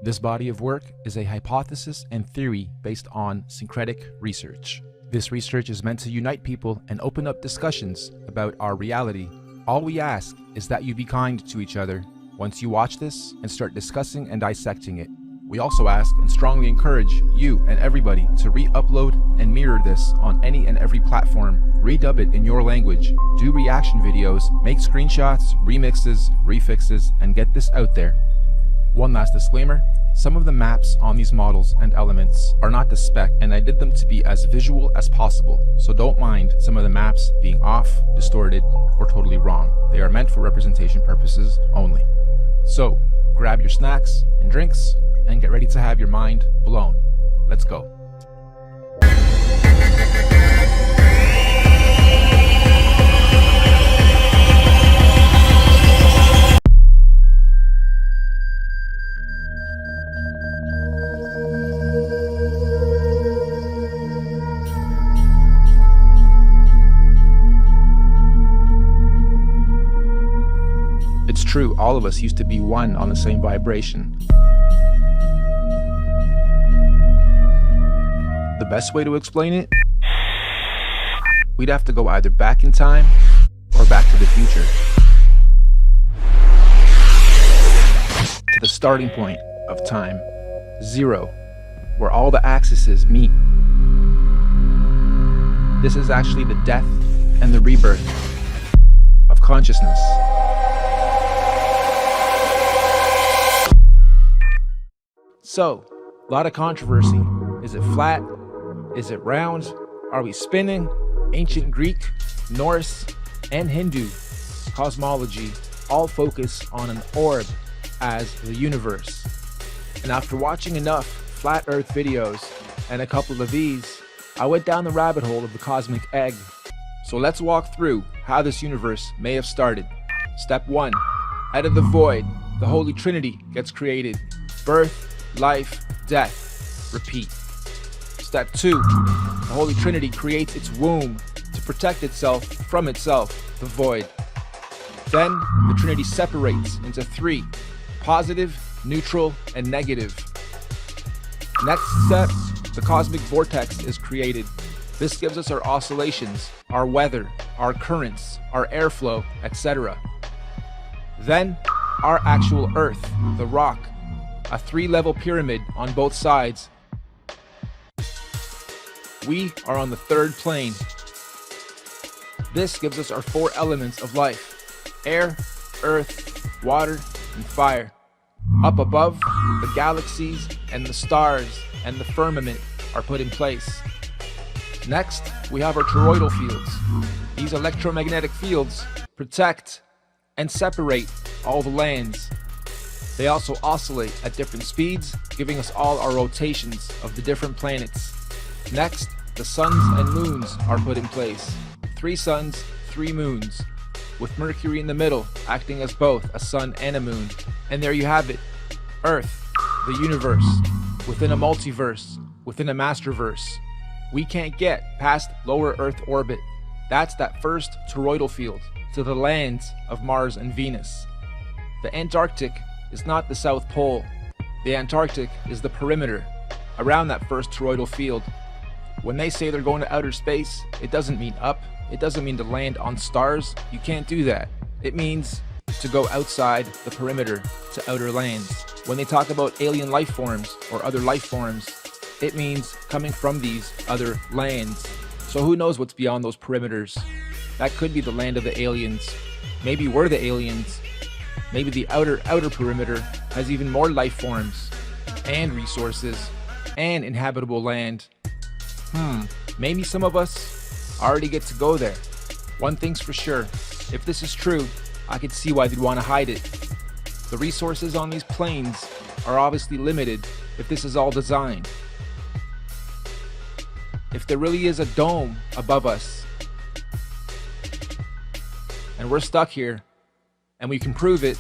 This body of work is a hypothesis and theory based on syncretic research. This research is meant to unite people and open up discussions about our reality. All we ask is that you be kind to each other once you watch this and start discussing and dissecting it. We also ask and strongly encourage you and everybody to re-upload and mirror this on any and every platform. Redub it in your language, do reaction videos, make screenshots, remixes, refixes, and get this out there. One last disclaimer, some of the maps on these models and elements are not the spec, and I did them to be as visual as possible, so don't mind some of the maps being off, distorted, or totally wrong. They are meant for representation purposes only. So, grab your snacks and drinks, and get ready to have your mind blown. Let's go. It's true, all of us used to be one on the same vibration. The best way to explain it? We'd have to go either back in time or back to the future. To the starting point of time, 0, where all the axes meet. This is actually the death and the rebirth of consciousness. So, a lot of controversy. Is it flat? Is it round? Are we spinning? Ancient Greek, Norse, and Hindu cosmology all focus on an orb as the universe. And after watching enough flat earth videos and a couple of these, I went down the rabbit hole of the cosmic egg. So let's walk through how this universe may have started. Step 1. Out of the void, the Holy Trinity gets created. Birth, life, death, repeat. Step 2. The Holy Trinity creates its womb to protect itself from itself, the void. Then, the Trinity separates into 3, positive, neutral, and negative. Next step, the cosmic vortex is created. This gives us our oscillations, our weather, our currents, our airflow, etc. Then, our actual Earth, the rock, a 3-level pyramid on both sides. We are on the 3rd plane. This gives us our 4 elements of life: air, earth, water, and fire. Up above, the galaxies and the stars and the firmament are put in place. Next, we have our toroidal fields. These electromagnetic fields protect and separate all the lands. They also oscillate at different speeds, giving us all our rotations of the different planets. Next, the suns and moons are put in place. 3 suns, 3 moons, with Mercury in the middle, acting as both a sun and a moon. And there you have it, Earth, the universe, within a multiverse, within a masterverse. We can't get past lower Earth orbit. That's that first toroidal field to the lands of Mars and Venus. The Antarctic is not the South Pole. The Antarctic is the perimeter around that first toroidal field. When they say they're going to outer space, it doesn't mean up. It doesn't mean to land on stars. You can't do that. It means to go outside the perimeter to outer lands. When they talk about alien life forms or other life forms, it means coming from these other lands. So who knows what's beyond those perimeters? That could be the land of the aliens. Maybe we're the aliens. Maybe the outer perimeter has even more life forms and resources and inhabitable land. Maybe some of us already get to go there. One thing's for sure, if this is true, I could see why they'd want to hide it. The resources on these planes are obviously limited if this is all designed. If there really is a dome above us, and we're stuck here, and we can prove it,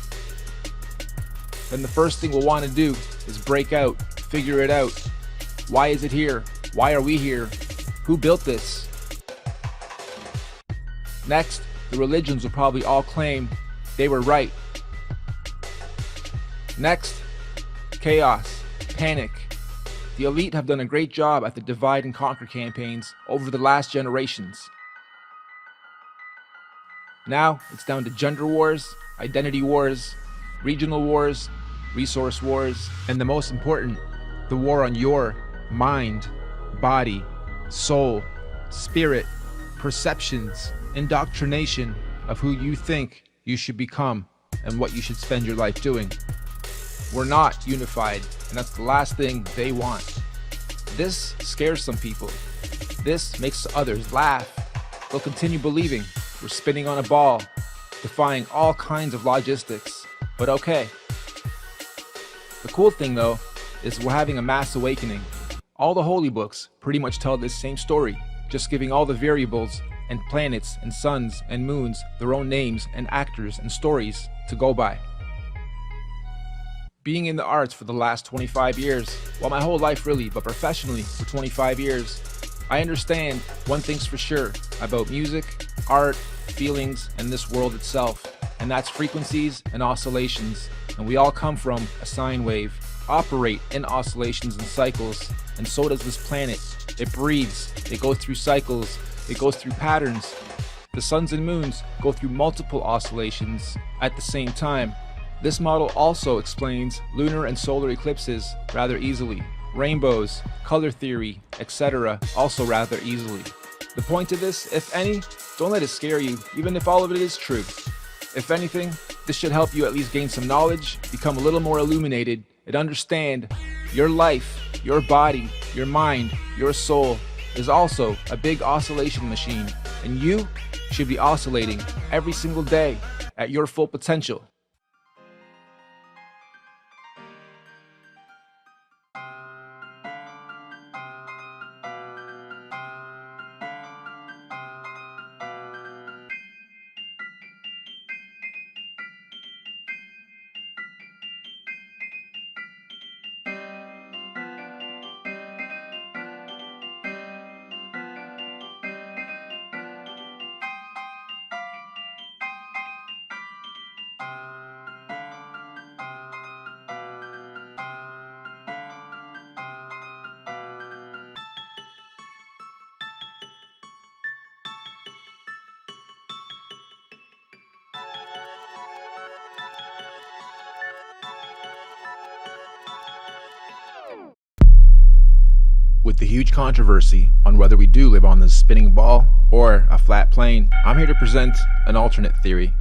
then the first thing we'll want to do is break out, figure it out. Why is it here? Why are we here? Who built this? Next, the religions will probably all claim they were right. Next, chaos. panic. The elite have done a great job at the divide and conquer campaigns over the last generations. Now it's down to gender wars, identity wars, regional wars, resource wars, and the most important, the war on your mind, body, soul, spirit, perceptions, indoctrination of who you think you should become and what you should spend your life doing. We're not unified, and that's the last thing they want. This scares some people. This makes others laugh. They'll continue believing we're spinning on a ball, defying all kinds of logistics. But okay. The cool thing though, is we're having a mass awakening. All the holy books pretty much tell this same story, just giving all the variables and planets and suns and moons their own names and actors and stories to go by. Being in the arts for the last 25 years, well, my whole life really, but professionally for 25 years, I understand one thing's for sure about music, art, feelings, and this world itself, and that's frequencies and oscillations. And we all come from a sine wave, operate in oscillations and cycles, and so does this planet. It breathes, it goes through cycles, it goes through patterns. The suns and moons go through multiple oscillations at the same time. This model also explains lunar and solar eclipses rather easily, rainbows, color theory, etc. also rather easily. The point of this, if any, don't let it scare you, even if all of it is true. If anything, this should help you at least gain some knowledge, become a little more illuminated, and understand your life, your body, your mind, your soul is also a big oscillation machine, and you should be oscillating every single day at your full potential. With the huge controversy on whether we do live on this spinning ball or a flat plane, I'm here to present an alternate theory,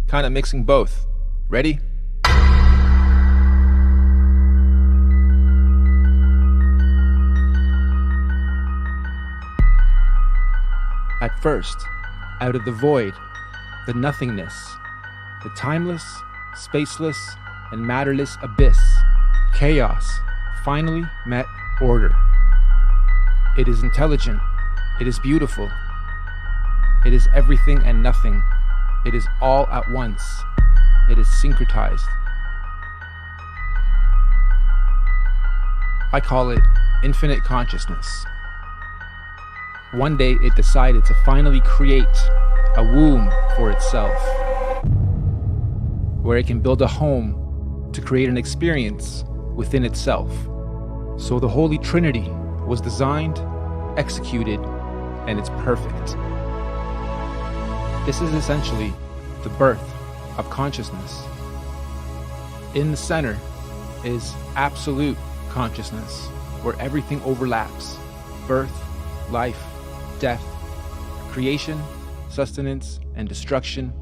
kind of mixing both. Ready? At first, out of the void, the nothingness, the timeless, spaceless, and matterless abyss, chaos finally met order. It is intelligent. It is beautiful. It is everything and nothing. It is all at once. It is syncretized. I call it infinite consciousness. One day it decided to finally create a womb for itself, where it can build a home to create an experience within itself. So the Holy Trinity was designed, executed, and it's perfect. This is essentially the birth of consciousness. In the center is absolute consciousness, where everything overlaps: birth, life, death, creation, sustenance, and destruction,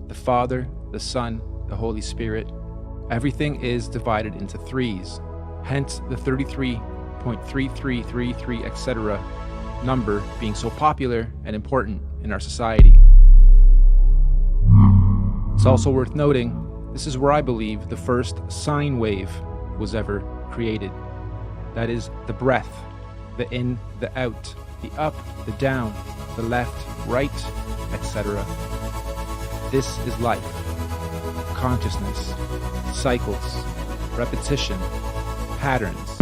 the Father, the Son, the Holy Spirit. Everything is divided into threes, hence the 33.3333, etc. number being so popular and important in our society. It's also worth noting, this is where I believe the first sine wave was ever created. That is the breath, the in, the out, the up, the down, the left, right, etc. This is life, consciousness, cycles, repetition, patterns.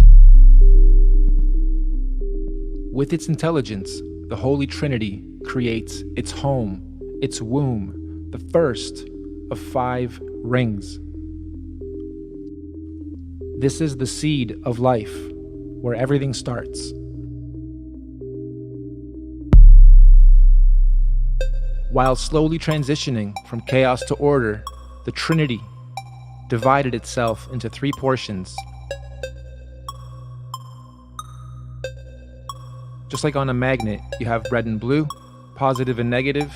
With its intelligence, the Holy Trinity creates its home, its womb, the first of 5 rings. This is the seed of life, where everything starts. While slowly transitioning from chaos to order, the Trinity divided itself into three portions. Just like on a magnet, you have red and blue, positive and negative.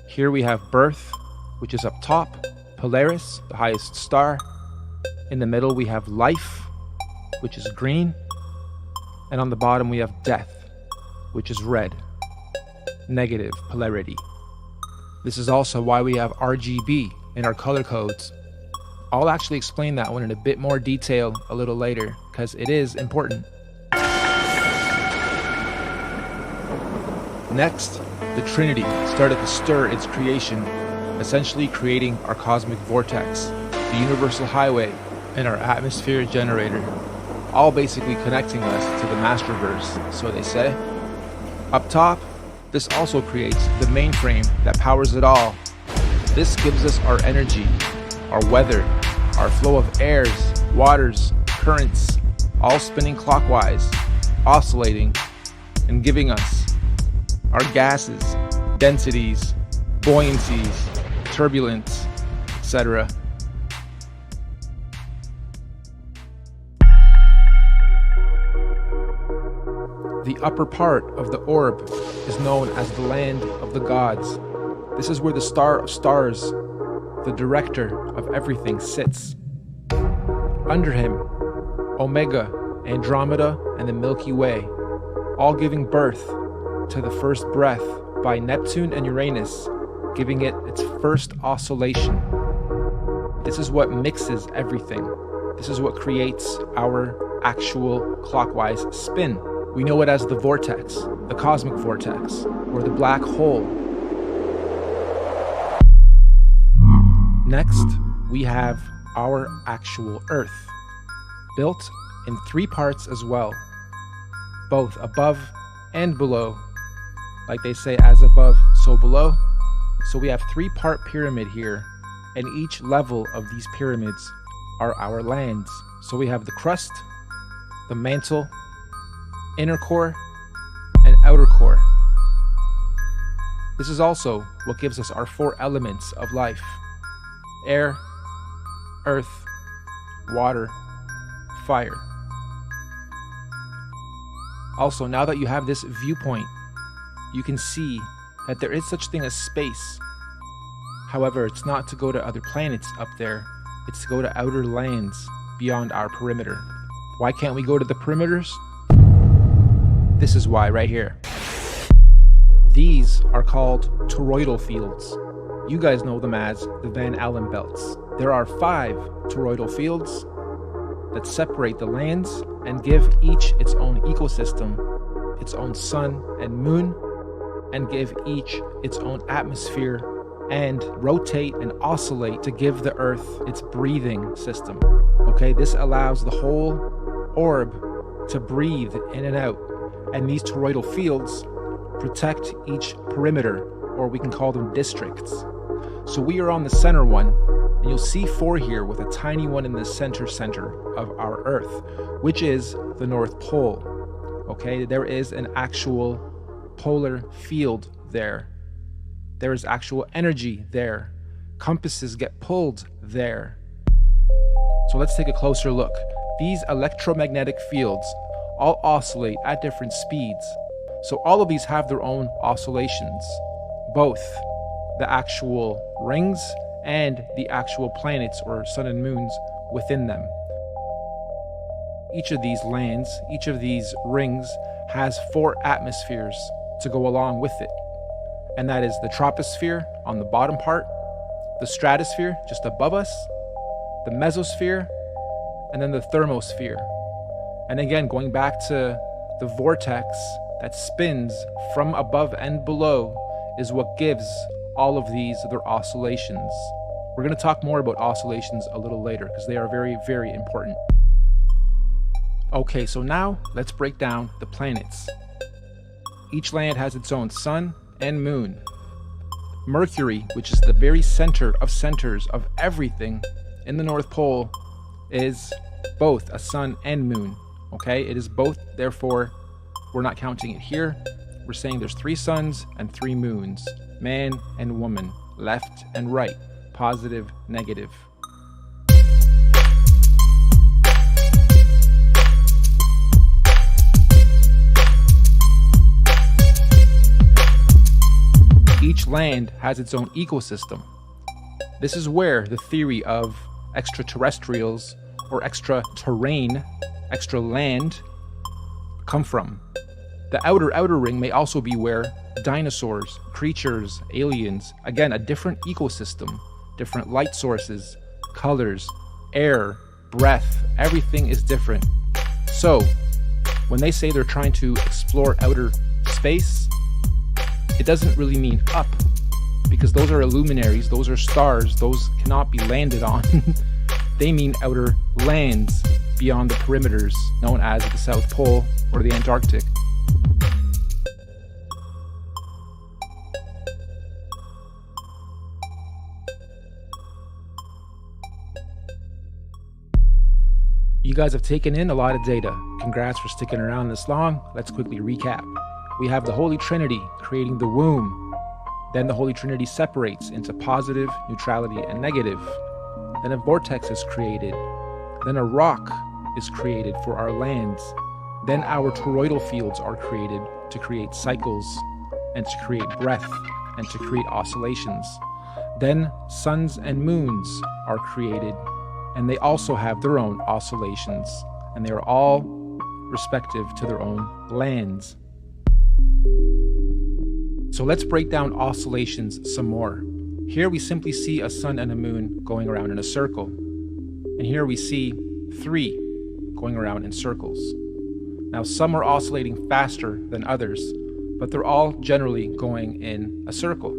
Here we have birth, which is up top, Polaris, the highest star. In the middle we have life, which is green. And on the bottom we have death, which is red, negative polarity. This is also why we have RGB in our color codes. I'll actually explain that one in a bit more detail a little later, because it is important. Next, the Trinity started to stir its creation, essentially creating our cosmic vortex, the universal highway, and our atmosphere generator, all basically connecting us to the Masterverse, so they say. Up top, this also creates the mainframe that powers it all. This gives us our energy, our weather, our flow of airs, waters, currents, all spinning clockwise, oscillating, and giving us our gases, densities, buoyancies, turbulence, etc. The upper part of the orb is known as the land of the gods. This is where the star of stars, the director of everything, sits. Under him, Omega, Andromeda, and the Milky Way, all giving birth to the first breath by Neptune and Uranus, giving it its first oscillation. This is what mixes everything. This is what creates our actual clockwise spin. We know it as the vortex, the cosmic vortex, or the black hole. Next, we have our actual Earth, built in three parts as well, both above and below. Like they say, as above, so below. So we have three-part pyramid here, and each level of these pyramids are our lands. So we have the crust, the mantle, inner core, and outer core. This is also what gives us our four elements of life: air, earth, water, fire. Also, now that you have this viewpoint, you can see that there is such thing as space. However, it's not to go to other planets up there, it's to go to outer lands beyond our perimeter. Why can't we go to the perimeters? This is why right here. These are called toroidal fields. You guys know them as the Van Allen belts. There are 5 toroidal fields that separate the lands and give each its own ecosystem, its own sun and moon, and give each its own atmosphere, and rotate and oscillate to give the Earth its breathing system. Okay, this allows the whole orb to breathe in and out, and these toroidal fields protect each perimeter, or we can call them districts. So we are on the center one, and you'll see 4 here with a tiny one in the center of our Earth, which is the North Pole. Okay, there is an actual polar field there. There is actual energy there. Compasses get pulled there. So let's take a closer look. These electromagnetic fields all oscillate at different speeds. So all of these have their own oscillations, both the actual rings and the actual planets or sun and moons within them. Each of these lands, each of these rings has 4 atmospheres to go along with it. And that is the troposphere on the bottom part, the stratosphere just above us, the mesosphere, and then the thermosphere. And again, going back to the vortex that spins from above and below is what gives all of these their oscillations. We're going to talk more about oscillations a little later because they are very, very important. Okay, so now let's break down the planets. Each land has its own sun and moon. Mercury, which is the very center of centers of everything in the North Pole, is both a sun and moon. Okay, it is both, therefore we're not counting it here. We're saying there's 3 suns and 3 moons, man and woman, left and right, positive, negative. Each land has its own ecosystem. This is where the theory of extraterrestrials or extra-terrain, extra land, come from. The outer ring may also be where dinosaurs, creatures, aliens, again, a different ecosystem, different light sources, colors, air, breath, everything is different. So, when they say they're trying to explore outer space, it doesn't really mean up, because those are luminaries, those are stars, those cannot be landed on. They mean outer lands beyond the perimeters known as the South Pole or the Antarctic. You guys have taken in a lot of data. Congrats for sticking around this long. Let's quickly recap. We have the Holy Trinity creating the womb. Then the Holy Trinity separates into positive, neutrality, and negative. Then a vortex is created. Then a rock is created for our lands. Then our toroidal fields are created to create cycles and to create breath and to create oscillations. Then suns and moons are created, and they also have their own oscillations, and they are all respective to their own lands. So let's break down oscillations some more. Here we simply see a sun and a moon going around in a circle. And here we see 3 going around in circles. Now some are oscillating faster than others, but they're all generally going in a circle.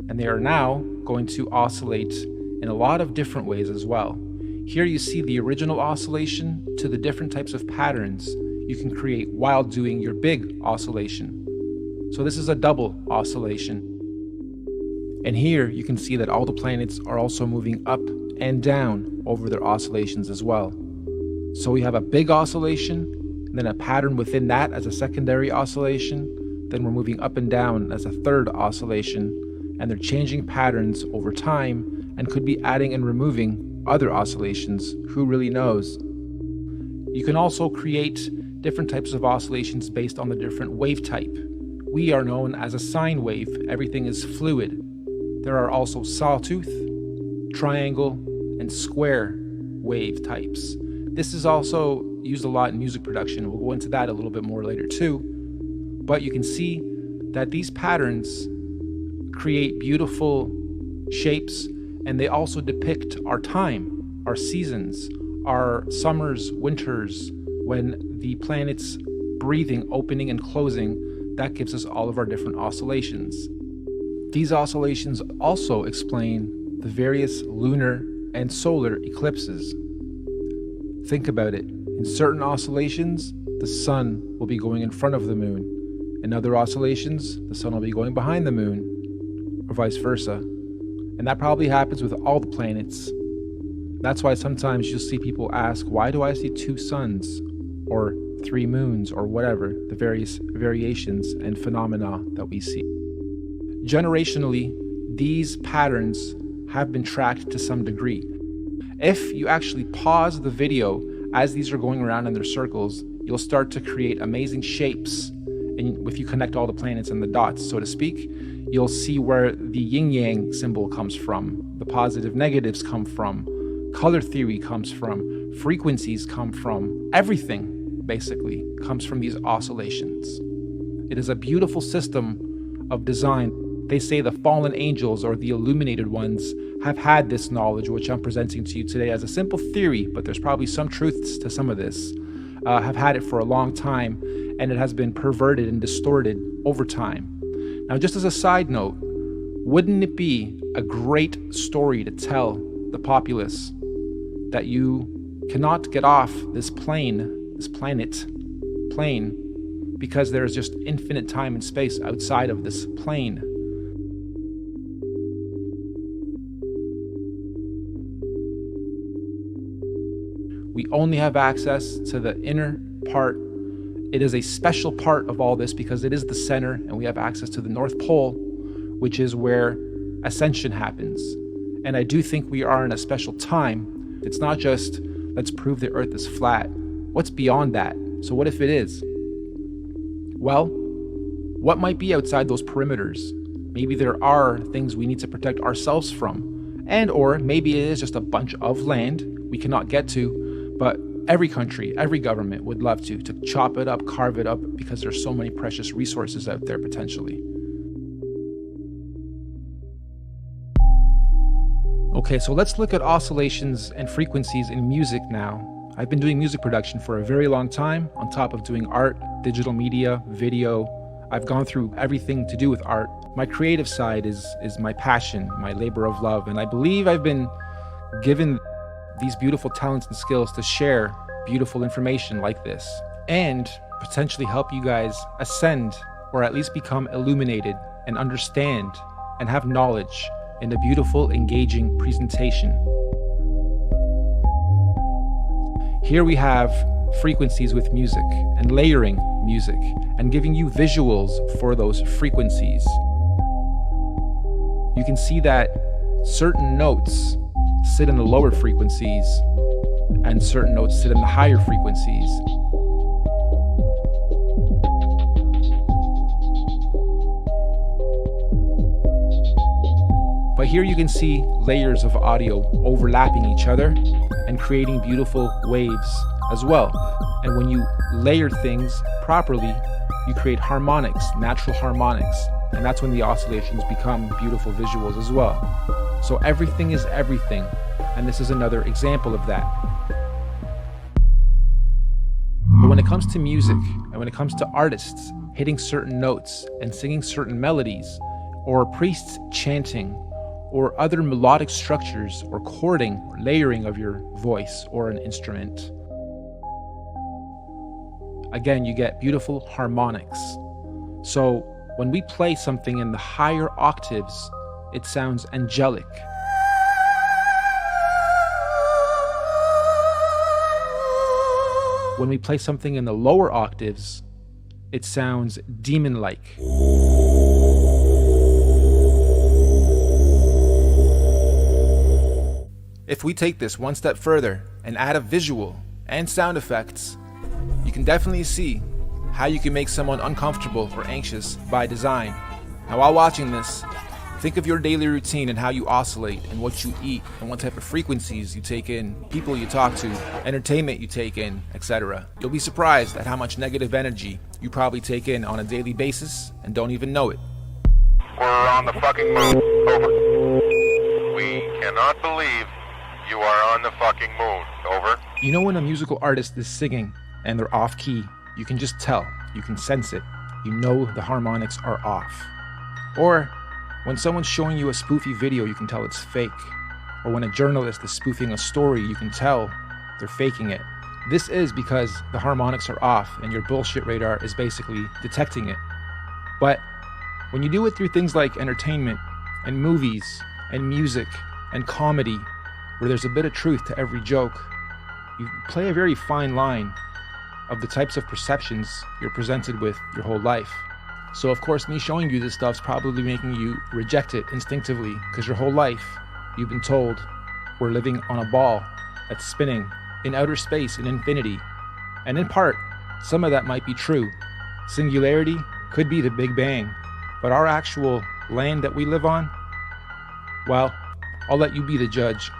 And they are now going to oscillate in a lot of different ways as well. Here you see the original oscillation to the different types of patterns you can create while doing your big oscillation. So this is a double oscillation. And here you can see that all the planets are also moving up and down over their oscillations as well. So we have a big oscillation, and then a pattern within that as a secondary oscillation. Then we're moving up and down as a third oscillation. And they're changing patterns over time and could be adding and removing other oscillations. Who really knows? You can also create different types of oscillations based on the different wave type. We are known as a sine wave. Everything is fluid. There are also sawtooth, triangle, and square wave types. This is also used a lot in music production. We'll go into that a little bit more later too. But you can see that these patterns create beautiful shapes, and they also depict our time, our seasons, our summers, winters, when the planet's breathing, opening and closing. That gives us all of our different oscillations. These oscillations also explain the various lunar and solar eclipses. Think about it. In certain oscillations, the sun will be going in front of the moon. In other oscillations, the sun will be going behind the moon, or vice versa. And that probably happens with all the planets. That's why sometimes you'll see people ask, why do I see 2 suns or 3 moons or whatever, the various variations and phenomena that we see. Generationally, these patterns have been tracked to some degree. If you actually pause the video as these are going around in their circles, you'll start to create amazing shapes. And if you connect all the planets and the dots, so to speak, you'll see where the yin-yang symbol comes from, the positive negatives come from, color theory comes from, frequencies come from, everything basically comes from these oscillations. It is a beautiful system of design. They say the fallen angels or the illuminated ones have had this knowledge, which I'm presenting to you today as a simple theory, but there's probably some truths to some of this, have had it for a long time, and it has been perverted and distorted over time. Now, just as a side note, wouldn't it be a great story to tell the populace that you cannot get off this planet, because there is just infinite time and space outside of this plane? We only have access to the inner part. It is a special part of all this because it is the center, and we have access to the North Pole, which is where ascension happens. And I do think we are in a special time. It's not just, let's prove the earth is flat. What's beyond that? So what if it is? Well, what might be outside those perimeters? Maybe there are things we need to protect ourselves from. And or maybe it is just a bunch of land we cannot get to, but every country, every government would love to chop it up, carve it up, because there's so many precious resources out there potentially. Okay, so let's look at oscillations and frequencies in music now. I've been doing music production for a very long time, on top of doing art, digital media, video. I've gone through everything to do with art. My creative side is my passion, my labor of love, and I believe I've been given these beautiful talents and skills to share beautiful information like this, and potentially help you guys ascend, or at least become illuminated and understand and have knowledge in a beautiful, engaging presentation. Here we have frequencies with music and layering music and giving you visuals for those frequencies. You can see that certain notes sit in the lower frequencies and certain notes sit in the higher frequencies. But here you can see layers of audio overlapping each other and creating beautiful waves as well. And when you layer things properly, you create harmonics, natural harmonics. And that's when the oscillations become beautiful visuals as well. So everything is everything. And this is another example of that. But when it comes to music, and when it comes to artists hitting certain notes and singing certain melodies, or priests chanting, or other melodic structures, or chording, or layering of your voice or an instrument, again, you get beautiful harmonics. So when we play something in the higher octaves, it sounds angelic. When we play something in the lower octaves, it sounds demon-like. If we take this one step further and add a visual and sound effects, you can definitely see how you can make someone uncomfortable or anxious by design. Now, while watching this, think of your daily routine and how you oscillate and what you eat and what type of frequencies you take in, people you talk to, entertainment you take in, etc. You'll be surprised at how much negative energy you probably take in on a daily basis and don't even know it. We're on the fucking moon. Over. We cannot believe you are on the fucking moon. Over. You know when a musical artist is singing and they're off key, you can just tell, you can sense it. You know the harmonics are off. Or when someone's showing you a spoofy video, you can tell it's fake. Or when a journalist is spoofing a story, you can tell they're faking it. This is because the harmonics are off and your bullshit radar is basically detecting it. But when you do it through things like entertainment and movies and music and comedy, where there's a bit of truth to every joke, you play a very fine line of the types of perceptions you're presented with your whole life. So of course, me showing you this stuff's probably making you reject it instinctively, because your whole life you've been told we're living on a ball that's spinning in outer space in infinity. And in part, some of that might be true. Singularity could be the Big Bang, but our actual land that we live on, well, I'll let you be the judge.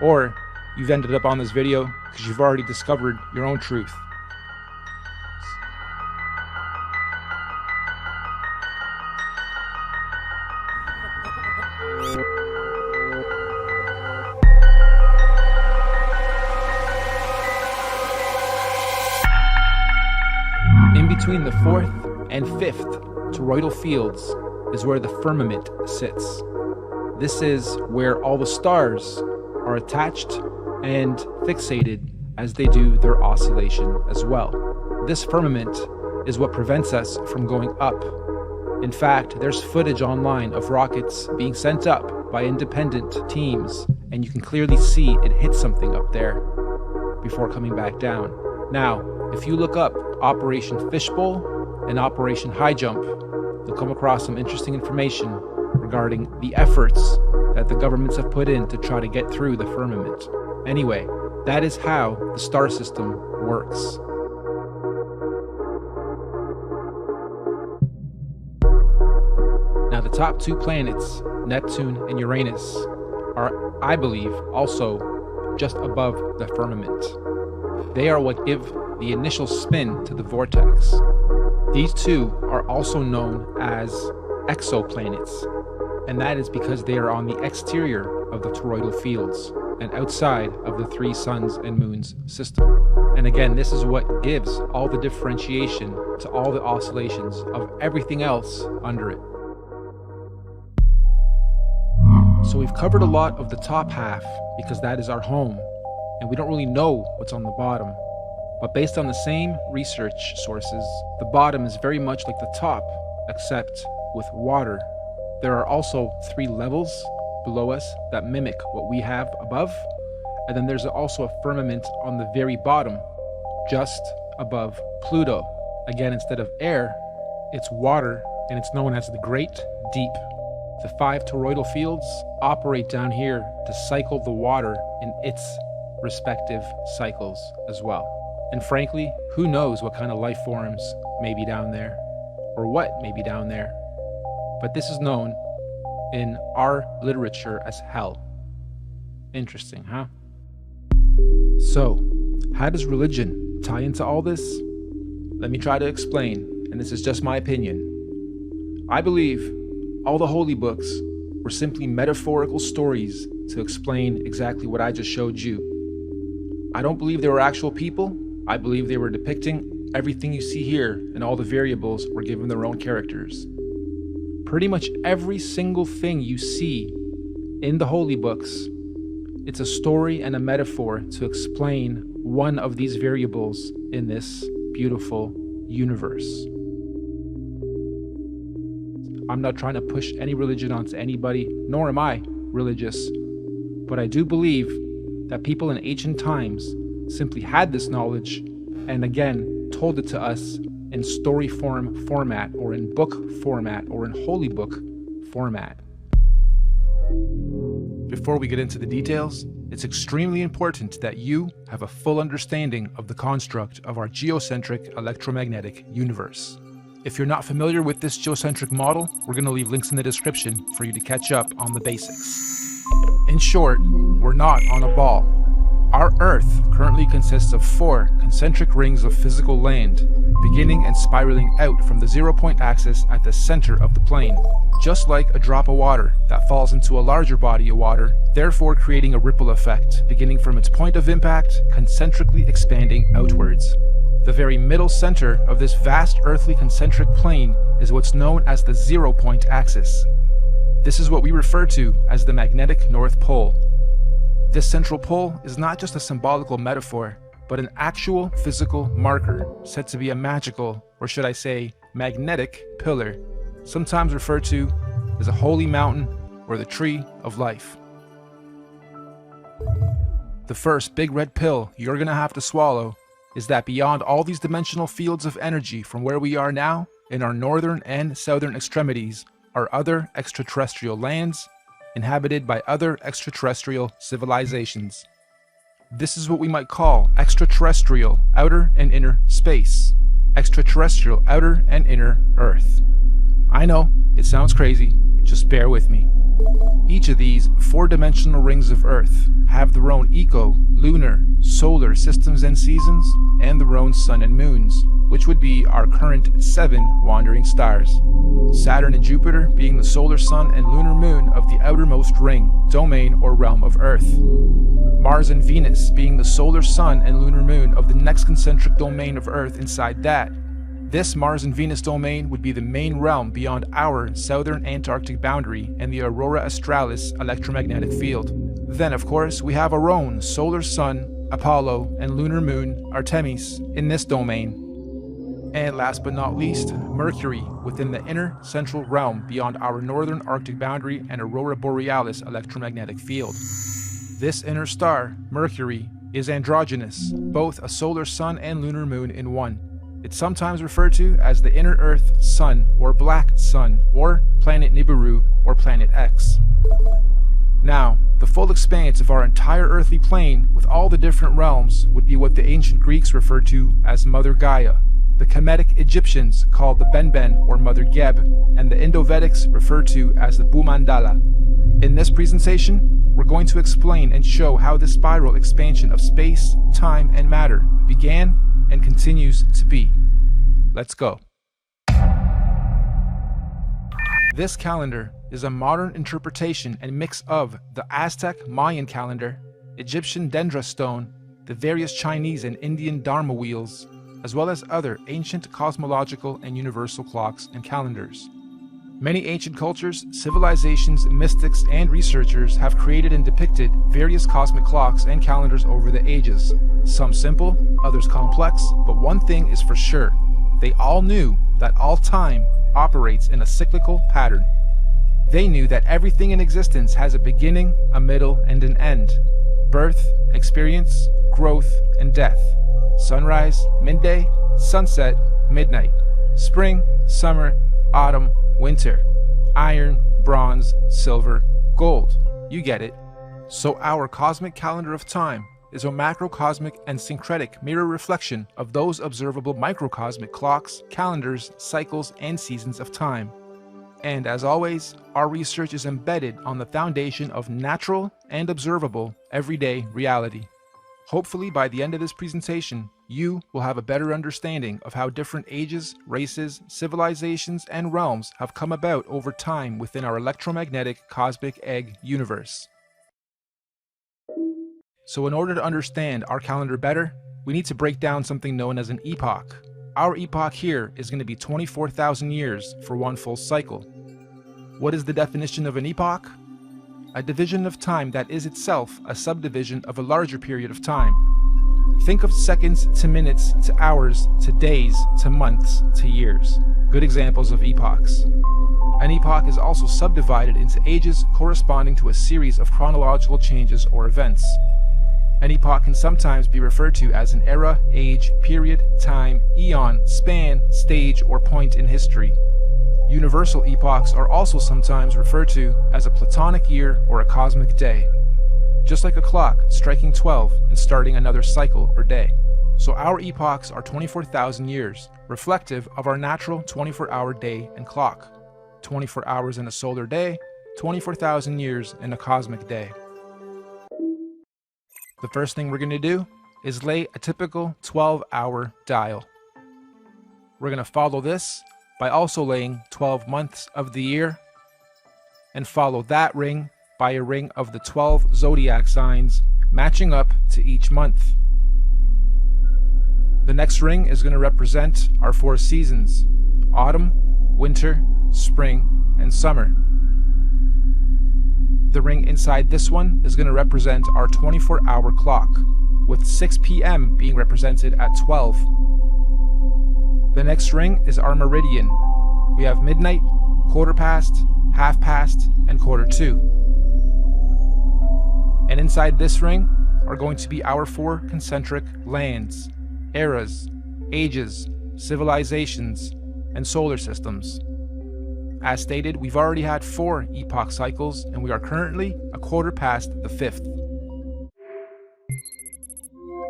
Or you've ended up on this video because you've already discovered your own truth. In between the fourth and fifth toroidal fields is where the firmament sits. This is where all the stars are attached and fixated as they do their oscillation as well. This firmament is what prevents us from going up. In fact, there's footage online of rockets being sent up by independent teams, and you can clearly see it hit something up there. before coming back down. Now, if you look up Operation Fishbowl and Operation High Jump, you'll come across some interesting information regarding the efforts that the governments have put in to try to get through the firmament. Anyway, that is how the star system works. Now, the top two planets, Neptune and Uranus, are, I believe, also just above the firmament. They are what give the initial spin to the vortex. These two are also known as exoplanets, and that is because they are on the exterior of the toroidal fields and outside of the three suns and moons system. And again, this is what gives all the differentiation to all the oscillations of everything else under it. So we've covered a lot of the top half because that is our home, and we don't really know what's on the bottom. But based on the same research sources, the bottom is very much like the top, except with water. There are also 3 levels below us that mimic what we have above, and then there's also a firmament on the very bottom, just above Pluto. Again, instead of air, it's water, and it's known as the Great Deep. The 5 toroidal fields operate down here to cycle the water in its respective cycles as well. And frankly, who knows what kind of life forms may be down there, or what may be down there. But this is known in our literature as hell. Interesting, huh? So, how does religion tie into all this? Let me try to explain, and this is just my opinion. I believe all the holy books were simply metaphorical stories to explain exactly what I just showed you. I don't believe they were actual people. I believe they were depicting everything you see here, and all the variables were given their own characters. Pretty much every single thing you see in the holy books, it's a story and a metaphor to explain one of these variables in this beautiful universe. I'm not trying to push any religion onto anybody, nor am I religious, but I do believe that people in ancient times simply had this knowledge and again told it to us in story format, or in book format, or in holy book format. Before we get into the details, it's extremely important that you have a full understanding of the construct of our geocentric electromagnetic universe. If you're not familiar with this geocentric model, we're going to leave links in the description for you to catch up on the basics. In short, we're not on a ball. Our Earth currently consists of 4 concentric rings of physical land, beginning and spiraling out from the 0-point axis at the center of the plane, just like a drop of water that falls into a larger body of water, therefore creating a ripple effect, beginning from its point of impact, concentrically expanding outwards. The very middle center of this vast earthly concentric plane is what's known as the 0-point axis. This is what we refer to as the magnetic North Pole. This central pole is not just a symbolical metaphor, but an actual physical marker said to be a magical, or should I say, magnetic pillar, sometimes referred to as a holy mountain or the tree of life. The first big red pill you're gonna have to swallow is that beyond all these dimensional fields of energy from where we are now, in our northern and southern extremities, are other extraterrestrial lands inhabited by other extraterrestrial civilizations. This is what we might call extraterrestrial outer and inner space, extraterrestrial outer and inner Earth. I know, it sounds crazy, just bear with me. Each of these 4-dimensional rings of Earth have their own eco, lunar, solar systems and seasons, and their own sun and moons, which would be our current 7 wandering stars. Saturn and Jupiter being the solar sun and lunar moon of the outermost ring, domain, or realm of Earth. Mars and Venus being the solar sun and lunar moon of the next concentric domain of Earth inside that. This Mars and Venus domain would be the main realm beyond our southern Antarctic boundary and the Aurora Australis electromagnetic field. Then, of course, we have our own solar sun, Apollo, and lunar moon, Artemis, in this domain. And last but not least, Mercury within the inner central realm beyond our northern Arctic boundary and Aurora Borealis electromagnetic field. This inner star, Mercury, is androgynous, both a solar sun and lunar moon in one. It's sometimes referred to as the inner Earth Sun or Black Sun or planet Nibiru or planet X. Now, the full expanse of our entire earthly plane with all the different realms would be what the ancient Greeks referred to as Mother Gaia, the Kemetic Egyptians called the Benben or Mother Geb, and the Indo-Vedics referred to as the Bhumandala. In this presentation, we're going to explain and show how this spiral expansion of space, time, and matter began and continues to be. Let's go. This calendar is a modern interpretation and mix of the Aztec Mayan calendar, Egyptian dendra stone, the various Chinese and Indian dharma wheels, as well as other ancient cosmological and universal clocks and calendars. Many ancient cultures, civilizations, mystics, and researchers have created and depicted various cosmic clocks and calendars over the ages. Some simple, others complex, but one thing is for sure. They all knew that all time operates in a cyclical pattern. They knew that everything in existence has a beginning, a middle, and an end. Birth, experience, growth, and death. Sunrise, midday, sunset, midnight. Spring, summer, autumn, winter. Iron, bronze, silver, gold. You get it. So our cosmic calendar of time is a macrocosmic and syncretic mirror reflection of those observable microcosmic clocks, calendars, cycles, and seasons of time. And as always, our research is embedded on the foundation of natural and observable everyday reality. Hopefully by the end of this presentation, you will have a better understanding of how different ages, races, civilizations, and realms have come about over time within our electromagnetic cosmic egg universe. So in order to understand our calendar better, we need to break down something known as an epoch. Our epoch here is going to be 24,000 years for one full cycle. What is the definition of an epoch? A division of time that is itself a subdivision of a larger period of time. Think of seconds to minutes to hours to days to months to years. Good examples of epochs. An epoch is also subdivided into ages corresponding to a series of chronological changes or events. An epoch can sometimes be referred to as an era, age, period, time, eon, span, stage, or point in history. Universal epochs are also sometimes referred to as a platonic year or a cosmic day. Just like a clock striking 12 and starting another cycle or day. So our epochs are 24,000 years, reflective of our natural 24-hour day and clock. 24 hours in a solar day, 24,000 years in a cosmic day. The first thing we're going to do is lay a typical 12-hour dial. We're going to follow this by also laying 12 months of the year, and follow that ring by a ring of the 12 zodiac signs matching up to each month. The next ring is going to represent our 4 seasons: autumn, winter, spring, and summer. The ring inside this one is going to represent our 24-hour clock, with 6 p.m. being represented at 12. The next ring is our meridian. We have midnight, quarter past, half past, and quarter to. And inside this ring are going to be our 4 concentric lands, eras, ages, civilizations, and solar systems. As stated, we've already had 4 epoch cycles, and we are currently a quarter past the 5th.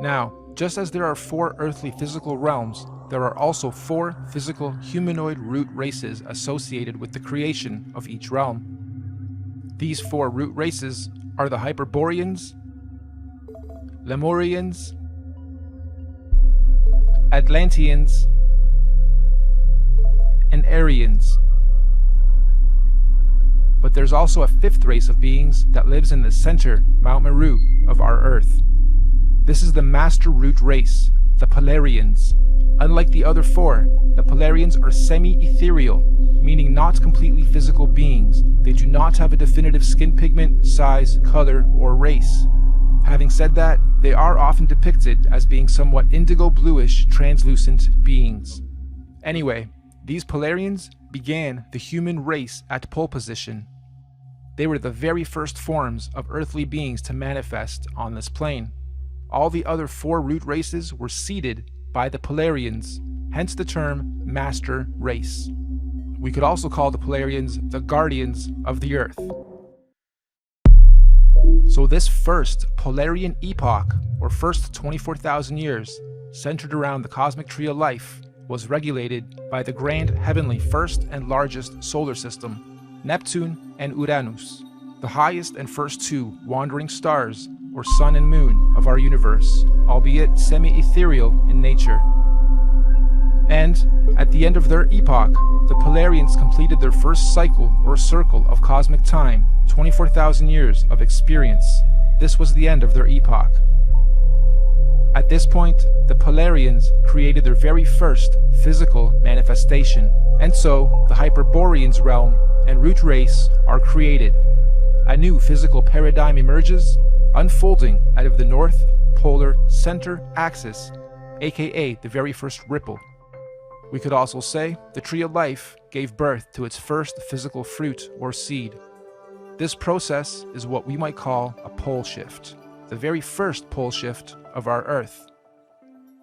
Now, just as there are 4 earthly physical realms, there are also 4 physical humanoid root races associated with the creation of each realm. These 4 root races are the Hyperboreans, Lemurians, Atlanteans, and Aryans. But there's also a 5th race of beings that lives in the center, Mount Meru, of our Earth. This is the Master Root race, the Polarians. Unlike the other 4, the Polarians are semi-ethereal, meaning not completely physical beings. They do not have a definitive skin pigment, size, color, or race. Having said that, they are often depicted as being somewhat indigo-bluish, translucent beings. Anyway, these Polarians began the human race at pole position. They were the very first forms of earthly beings to manifest on this plane. all the other 4 root races were seeded by the Polarians, hence the term master race. We could also call the Polarians the guardians of the Earth. So this first Polarian epoch, or first 24,000 years, centered around the cosmic tree of life, was regulated by the grand heavenly first and largest solar system, Neptune and Uranus, the highest and first 2 wandering stars, or sun and moon, of our universe, albeit semi-ethereal in nature. And at the end of their epoch, the Polarians completed their first cycle or circle of cosmic time, 24,000 years of experience. This was the end of their epoch. At this point, the Polarians created their very first physical manifestation, and so the Hyperboreans realm and root race are created. A new physical paradigm emerges, unfolding out of the North Polar Center axis, aka the very first ripple. We could also say the tree of life gave birth to its first physical fruit or seed. This process is what we might call a pole shift, the very first pole shift of our Earth.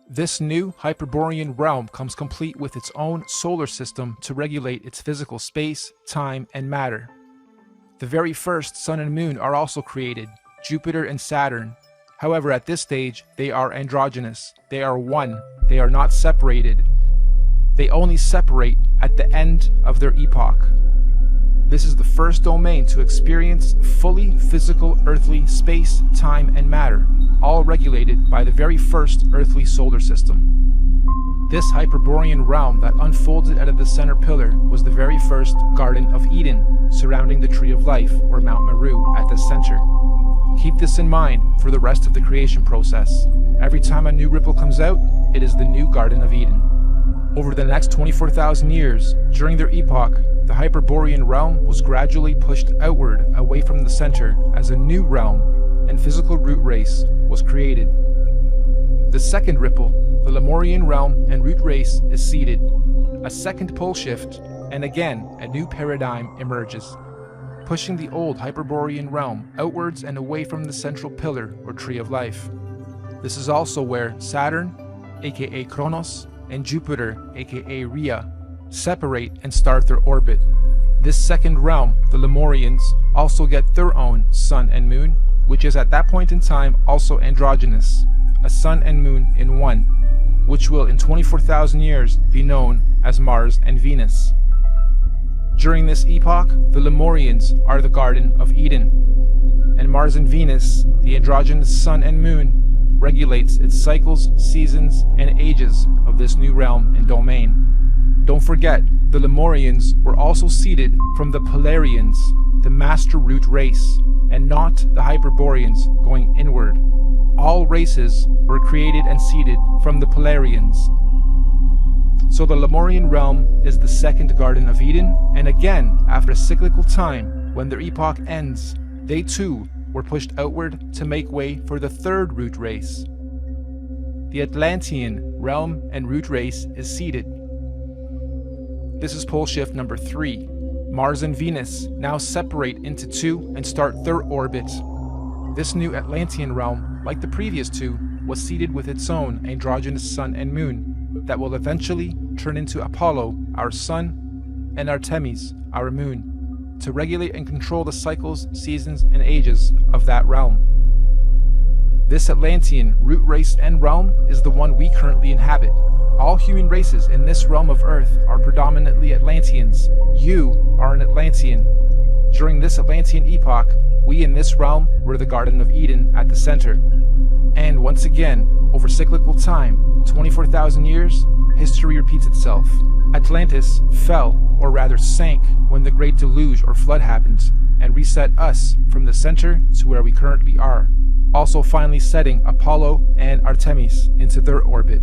This new Hyperborean realm comes complete with its own solar system to regulate its physical space, time, and matter. The very first sun and moon are also created, Jupiter and Saturn. However, at this stage, they are androgynous. They are one. They are not separated. They only separate at the end of their epoch. This is the first domain to experience fully physical earthly space, time, and matter, all regulated by the very first earthly solar system. This Hyperborean realm that unfolded out of the center pillar was the very first Garden of Eden, surrounding the Tree of Life, or Mount Meru, at the center. Keep this in mind for the rest of the creation process. Every time a new ripple comes out, it is the new Garden of Eden. Over the next 24,000 years, during their epoch, the Hyperborean realm was gradually pushed outward away from the center as a new realm and physical root race was created. The second ripple, the Lemurian realm and root race, is seeded. A second pole shift, and again a new paradigm emerges, pushing the old Hyperborean realm outwards and away from the central pillar or tree of life. This is also where Saturn, aka Kronos, and Jupiter, aka Rhea, separate and start their orbit. This second realm, the Lemurians, also get their own sun and moon, which is at that point in time also androgynous, a sun and moon in one, which will in 24,000 years be known as Mars and Venus. During this epoch, the Lemurians are the Garden of Eden, and Mars and Venus, the androgynous sun and moon, regulates its cycles, seasons, and ages of this new realm and domain. Don't forget, the Lemurians were also seeded from the Polarians, the master root race, and not the Hyperboreans going inward. All races were created and seeded from the Polarians. So the Lemurian realm is the second Garden of Eden, and again, after a cyclical time, when their epoch ends, they too were pushed outward to make way for the third root race. The Atlantean realm and root race is seeded. This is pole shift number 3. Mars and Venus now separate into 2 and start their orbit. This new Atlantean realm, like the previous 2, was seeded with its own androgynous sun and moon that will eventually turn into Apollo, our sun, and Artemis, our moon, to regulate and control the cycles, seasons, and ages of that realm. This Atlantean root race and realm is the one we currently inhabit. All human races in this realm of Earth are predominantly Atlanteans. You are an Atlantean. During this Atlantean epoch, we in this realm were the Garden of Eden at the center. And once again, over cyclical time, 24,000 years, history repeats itself. Atlantis fell, or rather sank, when the Great Deluge or Flood happened, and reset us from the center to where we currently are, also finally setting Apollo and Artemis into their orbit.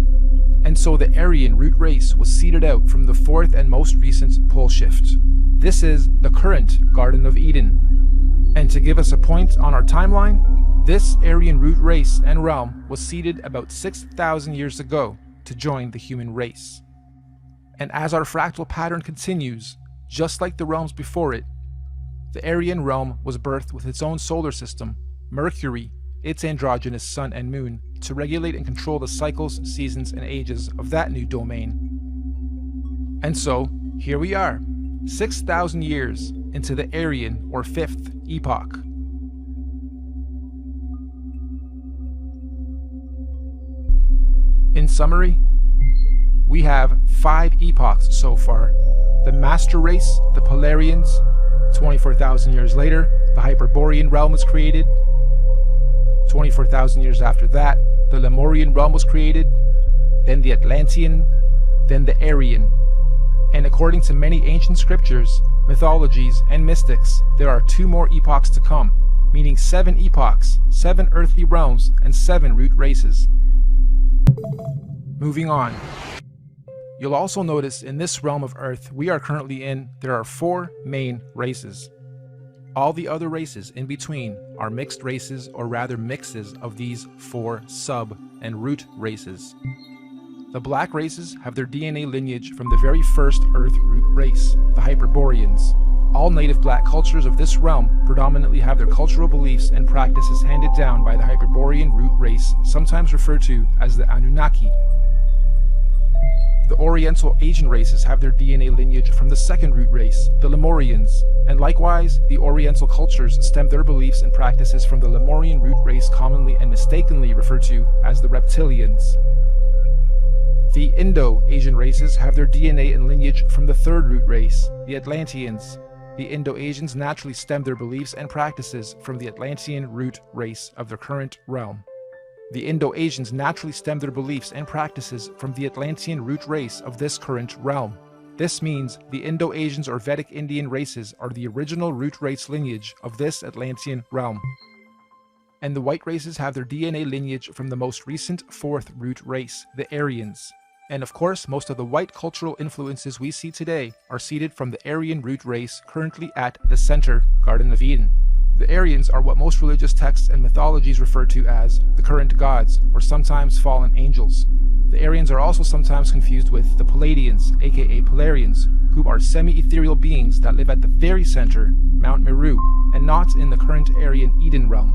And so the Aryan root race was seeded out from the fourth and most recent pole shift. This is the current Garden of Eden. And to give us a point on our timeline, this Aryan root race and realm was seeded about 6,000 years ago to join the human race. And as our fractal pattern continues, just like the realms before it, the Aryan realm was birthed with its own solar system, Mercury, its androgynous sun and moon to regulate and control the cycles, seasons, and ages of that new domain. And so, here we are, 6,000 years into the Aryan or fifth epoch. In summary, we have 5 epochs so far. The Master Race, the Polarians. 24,000 years later, the Hyperborean realm was created. 24,000 years after that, the Lemurian realm was created. Then the Atlantean, then the Aryan. And according to many ancient scriptures, mythologies, and mystics, there are 2 more epochs to come, meaning 7 epochs, 7 earthly realms, and 7 root races. Moving on. You'll also notice in this realm of Earth we are currently in, there are 4 main races. All the other races in between are mixed races, or rather mixes of these 4 sub and root races. The black races have their DNA lineage from the very first Earth root race, the Hyperboreans. All native black cultures of this realm predominantly have their cultural beliefs and practices handed down by the Hyperborean root race, sometimes referred to as the Anunnaki. The Oriental Asian races have their DNA lineage from the second root race, the Lemurians, and likewise, the Oriental cultures stem their beliefs and practices from the Lemurian root race, commonly and mistakenly referred to as the Reptilians. The Indo-Asian races have their DNA and lineage from the third root race, the Atlanteans. The Indo-Asians naturally stem their beliefs and practices from the Atlantean root race of their current realm. The Indo-Asians naturally stem their beliefs and practices from the Atlantean root race of this current realm. This means the Indo-Asians or Vedic Indian races are the original root race lineage of this Atlantean realm. And the white races have their DNA lineage from the most recent fourth root race, the Aryans. And of course, most of the white cultural influences we see today are seeded from the Aryan root race currently at the center, Garden of Eden. The Aryans are what most religious texts and mythologies refer to as the current gods, or sometimes fallen angels. The Aryans are also sometimes confused with the Palladians, aka Polarians, who are semi-ethereal beings that live at the very center, Mount Meru, and not in the current Aryan Eden realm.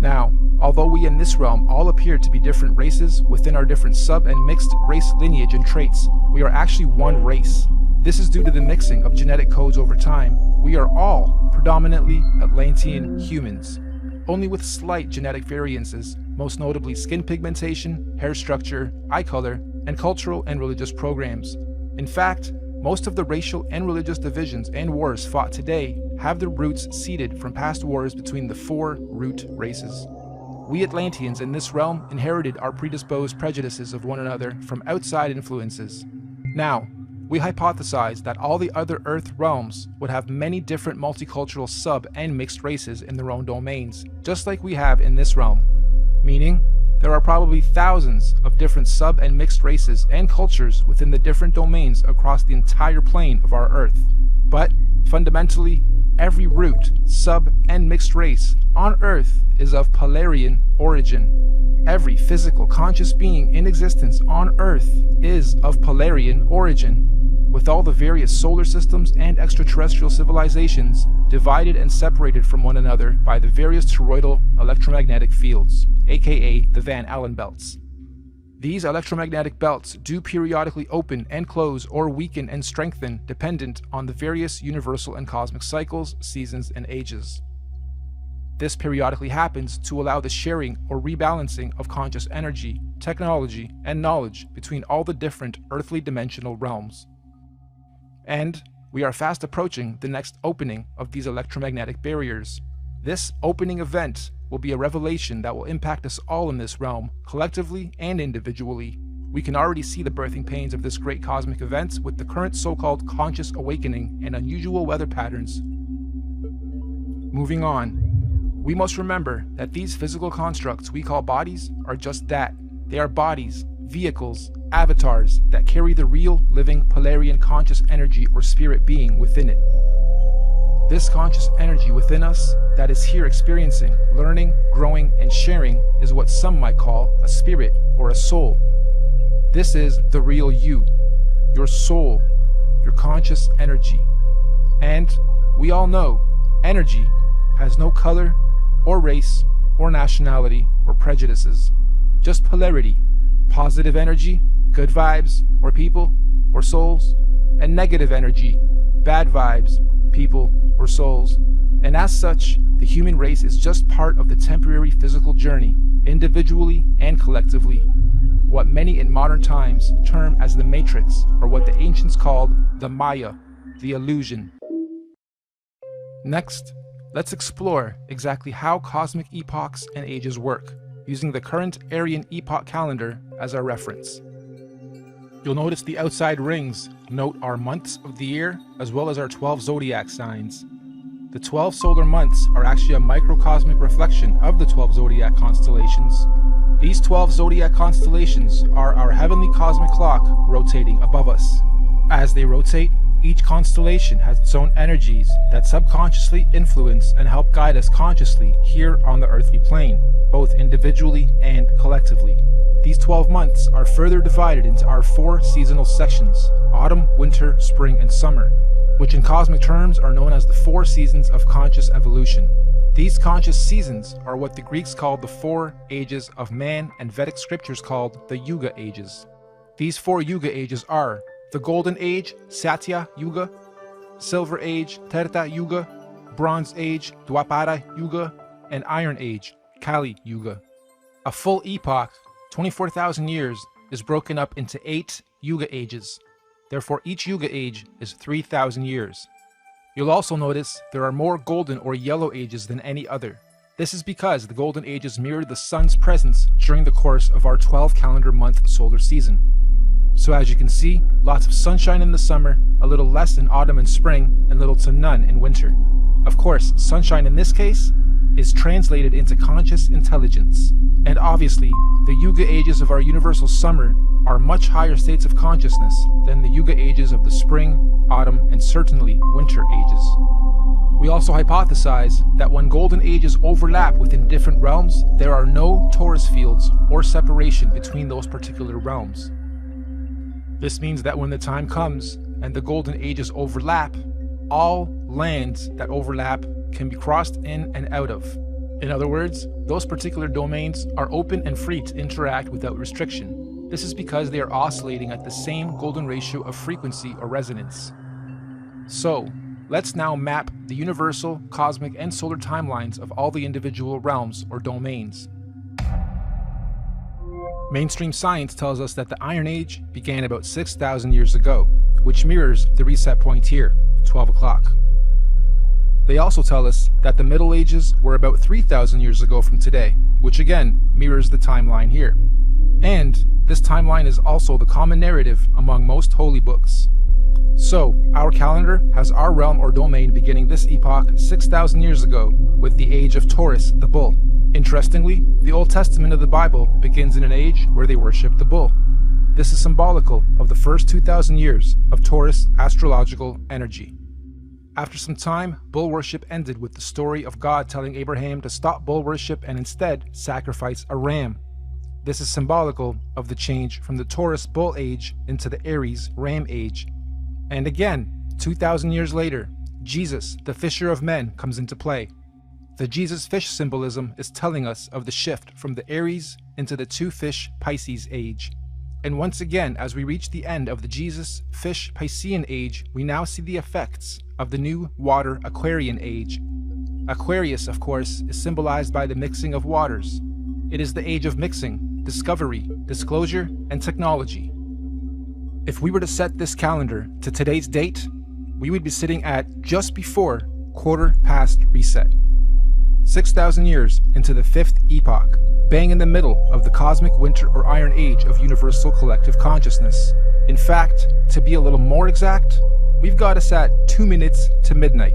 Now, although we in this realm all appear to be different races within our different sub and mixed race lineage and traits, we are actually one race. This is due to the mixing of genetic codes over time. We are all predominantly Atlantean humans, only with slight genetic variances, most notably skin pigmentation, hair structure, eye color, and cultural and religious programs. In fact, most of the racial and religious divisions and wars fought today have their roots seeded from past wars between the 4 root races. We Atlanteans in this realm inherited our predisposed prejudices of one another from outside influences. Now, we hypothesize that all the other Earth realms would have many different multicultural sub and mixed races in their own domains, just like we have in this realm. Meaning, there are probably thousands of different sub and mixed races and cultures within the different domains across the entire plane of our Earth. But, fundamentally, every root, sub, and mixed race on Earth is of Polarian origin. Every physical conscious being in existence on Earth is of Polarian origin, with all the various solar systems and extraterrestrial civilizations divided and separated from one another by the various toroidal electromagnetic fields, aka the Van Allen belts. These electromagnetic belts do periodically open and close or weaken and strengthen dependent on the various universal and cosmic cycles, seasons, and ages. This periodically happens to allow the sharing or rebalancing of conscious energy, technology, and knowledge between all the different earthly dimensional realms. And we are fast approaching the next opening of these electromagnetic barriers. This opening event will be a revelation that will impact us all in this realm, collectively and individually. We can already see the birthing pains of this great cosmic event with the current so-called conscious awakening and unusual weather patterns. Moving on, we must remember that these physical constructs we call bodies are just that. They are bodies, vehicles, avatars that carry the real, living, Polarian conscious energy or spirit being within it. This conscious energy within us that is here experiencing, learning, growing, and sharing is what some might call a spirit or a soul. This is the real you, your soul, your conscious energy. And we all know energy has no color or race or nationality or prejudices. Just polarity, positive energy, good vibes or people or souls, and negative energy, bad vibes, people or souls. And as such, the human race is just part of the temporary physical journey, individually and collectively. What many in modern times term as the matrix, or what the ancients called the Maya, the illusion. Next, let's explore exactly how cosmic epochs and ages work, using the current Aryan epoch calendar as our reference. You'll notice the outside rings note our months of the year as well as our 12 zodiac signs. The 12 solar months are actually a microcosmic reflection of the 12 zodiac constellations. These 12 zodiac constellations are our heavenly cosmic clock rotating above us. As they rotate, each constellation has its own energies that subconsciously influence and help guide us consciously here on the earthly plane, both individually and collectively. These 12 months are further divided into our 4 seasonal sections: autumn, winter, spring, and summer, which in cosmic terms are known as the 4 seasons of conscious evolution. These conscious seasons are what the Greeks called the 4 ages of man and Vedic scriptures called the Yuga ages. These 4 Yuga ages are the Golden Age, Satya Yuga, Silver Age, Treta Yuga, Bronze Age, Dwapara Yuga, and Iron Age, Kali Yuga. A full epoch, 24,000 years, is broken up into 8 Yuga ages. Therefore, each Yuga age is 3,000 years. You'll also notice there are more golden or yellow ages than any other. This is because the golden ages mirror the sun's presence during the course of our 12 calendar month solar season. So as you can see, lots of sunshine in the summer, a little less in autumn and spring, and little to none in winter. Of course, sunshine in this case is translated into conscious intelligence. And obviously, the Yuga ages of our universal summer are much higher states of consciousness than the Yuga ages of the spring, autumn, and certainly winter ages. We also hypothesize that when golden ages overlap within different realms, there are no torus fields or separation between those particular realms. This means that when the time comes and the golden ages overlap, all lands that overlap can be crossed in and out of. In other words, those particular domains are open and free to interact without restriction. This is because they are oscillating at the same golden ratio of frequency or resonance. So, let's now map the universal, cosmic, and solar timelines of all the individual realms or domains. Mainstream science tells us that the Iron Age began about 6,000 years ago, which mirrors the reset point here, 12 o'clock. They also tell us that the Middle Ages were about 3,000 years ago from today, which again mirrors the timeline here. And this timeline is also the common narrative among most holy books. So, our calendar has our realm or domain beginning this epoch 6,000 years ago with the age of Taurus, the bull. Interestingly, the Old Testament of the Bible begins in an age where they worship the bull. This is symbolical of the first 2,000 years of Taurus astrological energy. After some time, bull worship ended with the story of God telling Abraham to stop bull worship and instead sacrifice a ram. This is symbolical of the change from the Taurus bull age into the Aries ram age. And again, 2,000 years later, Jesus, the fisher of men, comes into play. The Jesus fish symbolism is telling us of the shift from the Aries into the 2-fish Pisces age. And once again, as we reach the end of the Jesus fish Piscean age, we now see the effects of the new water Aquarian age. Aquarius, of course, is symbolized by the mixing of waters. It is the age of mixing, discovery, disclosure, and technology. If we were to set this calendar to today's date, we would be sitting at just before quarter past reset. 6,000 years into the 5th epoch, bang in the middle of the cosmic winter or iron age of universal collective consciousness. In fact, to be a little more exact, we've got us at 2 minutes to midnight.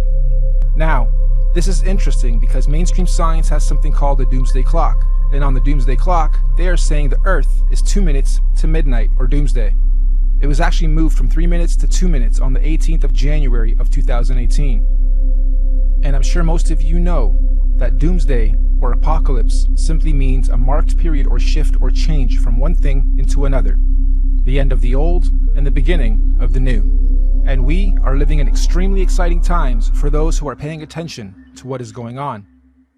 Now, this is interesting because mainstream science has something called a doomsday clock, and on the doomsday clock, they are saying the Earth is 2 minutes to midnight or doomsday. It was actually moved from 3 minutes to 2 minutes on the 18th of January of 2018. And I'm sure most of you know that doomsday or apocalypse simply means a marked period or shift or change from one thing into another, the end of the old and the beginning of the new. And we are living in extremely exciting times for those who are paying attention to what is going on.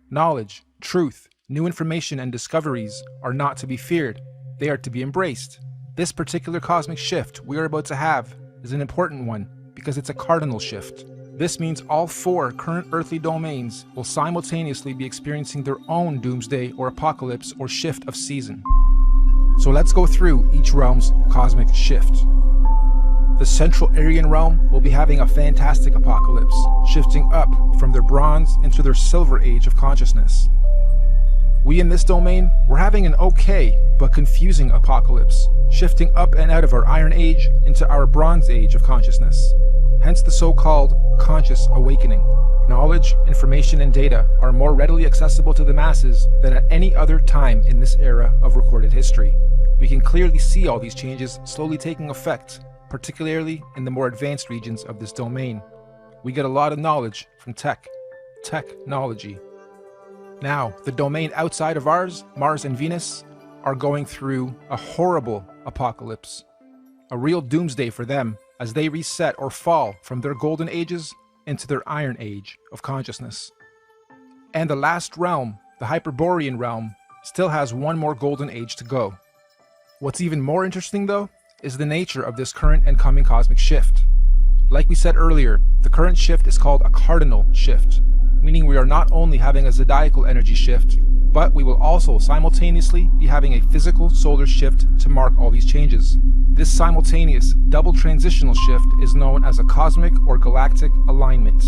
Knowledge, truth, New information and discoveries are not to be feared, they are to be embraced. This particular cosmic shift we are about to have is an important one because it's a cardinal shift. This means all 4 current earthly domains will simultaneously be experiencing their own doomsday or apocalypse or shift of season. So let's go through each realm's cosmic shift. The Central Aryan realm will be having a fantastic apocalypse, shifting up from their bronze into their silver age of consciousness. We in this domain, we're having an okay but confusing apocalypse, shifting up and out of our Iron Age into our Bronze Age of consciousness. Hence the so-called conscious awakening. Knowledge, information, and data are more readily accessible to the masses than at any other time in this era of recorded history. We can clearly see all these changes slowly taking effect, particularly in the more advanced regions of this domain. We get a lot of knowledge from technology. Now, the domain outside of ours, Mars and Venus, are going through a horrible apocalypse. A real doomsday for them as they reset or fall from their golden ages into their Iron Age of consciousness. And the last realm, the Hyperborean realm, still has one more golden age to go. What's even more interesting though, is the nature of this current and coming cosmic shift. Like we said earlier, the current shift is called a cardinal shift, meaning we are not only having a zodiacal energy shift, but we will also simultaneously be having a physical solar shift to mark all these changes. This simultaneous double transitional shift is known as a cosmic or galactic alignment.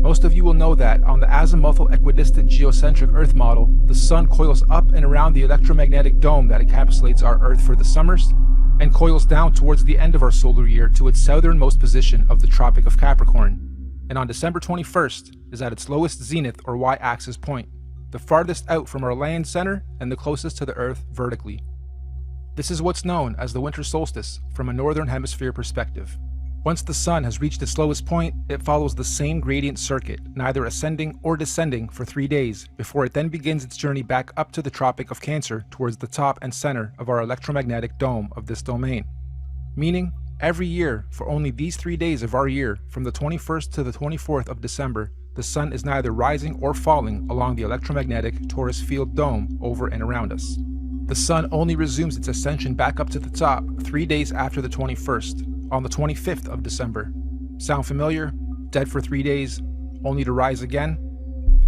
Most of you will know that on the azimuthal equidistant geocentric Earth model, the Sun coils up and around the electromagnetic dome that encapsulates our Earth for the summers, and coils down towards the end of our solar year to its southernmost position of the Tropic of Capricorn. And on December 21st is at its lowest zenith or y-axis point, the farthest out from our land center and the closest to the Earth vertically. This is what's known as the winter solstice from a northern hemisphere perspective. Once the Sun has reached its lowest point, it follows the same gradient circuit, neither ascending or descending for 3 days, before it then begins its journey back up to the Tropic of Cancer towards the top and center of our electromagnetic dome of this domain. Meaning, every year, for only these 3 days of our year, from the 21st to the 24th of December, the Sun is neither rising or falling along the electromagnetic torus field dome over and around us. The Sun only resumes its ascension back up to the top 3 days after the 21st, on the 25th of December. Sound familiar? Dead for 3 days, only to rise again?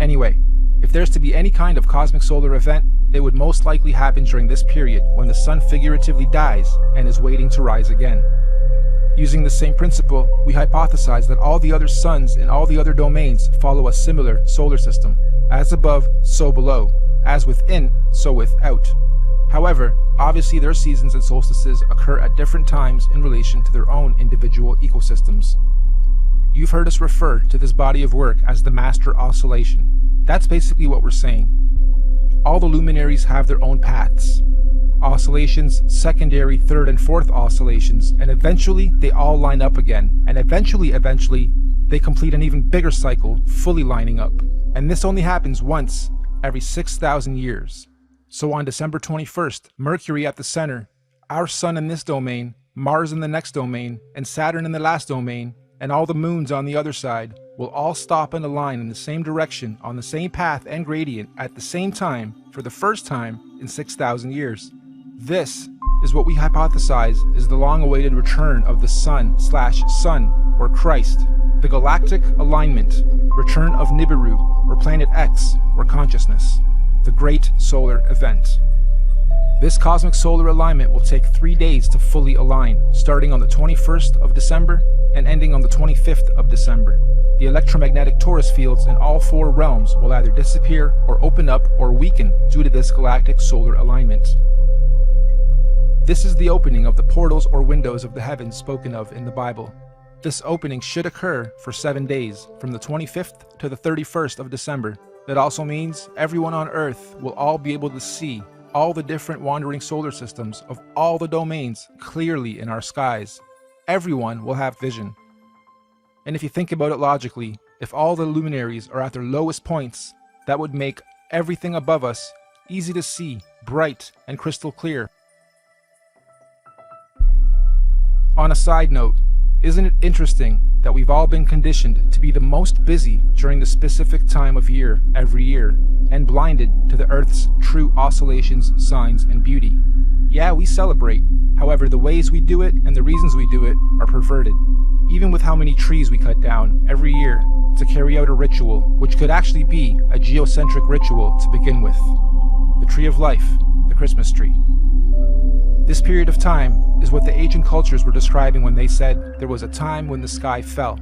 Anyway, if there's to be any kind of cosmic solar event, it would most likely happen during this period when the Sun figuratively dies and is waiting to rise again. Using the same principle, we hypothesize that all the other suns in all the other domains follow a similar solar system. As above, so below. As within, so without. However, obviously their seasons and solstices occur at different times in relation to their own individual ecosystems. You've heard us refer to this body of work as the master oscillation. That's basically what we're saying. All the luminaries have their own paths. Oscillations, secondary, third, and fourth oscillations, and eventually they all line up again, and eventually, they complete an even bigger cycle, fully lining up. And this only happens once every 6,000 years. So on December 21st, Mercury at the center, our Sun in this domain, Mars in the next domain, and Saturn in the last domain, and all the moons on the other side, will all stop and align in the same direction on the same path and gradient at the same time for the first time in 6,000 years. This is what we hypothesize is the long-awaited return of the Sun/Sun, or Christ, the galactic alignment, return of Nibiru, or Planet X, or consciousness, the great solar event. This cosmic solar alignment will take 3 days to fully align, starting on the 21st of December and ending on the 25th of December. The electromagnetic torus fields in all 4 realms will either disappear or open up or weaken due to this galactic solar alignment. This is the opening of the portals or windows of the heavens spoken of in the Bible. This opening should occur for 7 days, from the 25th to the 31st of December. That also means everyone on Earth will all be able to see all the different wandering solar systems of all the domains clearly in our skies. Everyone will have vision. And if you think about it logically, if all the luminaries are at their lowest points, that would make everything above us easy to see, bright, and crystal clear. On a side note, isn't it interesting that we've all been conditioned to be the most busy during the specific time of year every year, and blinded to the Earth's true oscillations, signs, and beauty. Yeah, we celebrate. However, the ways we do it and the reasons we do it are perverted. Even with how many trees we cut down every year to carry out a ritual, which could actually be a geocentric ritual to begin with. The tree of life, the Christmas tree. This period of time is what the ancient cultures were describing when they said there was a time when the sky fell.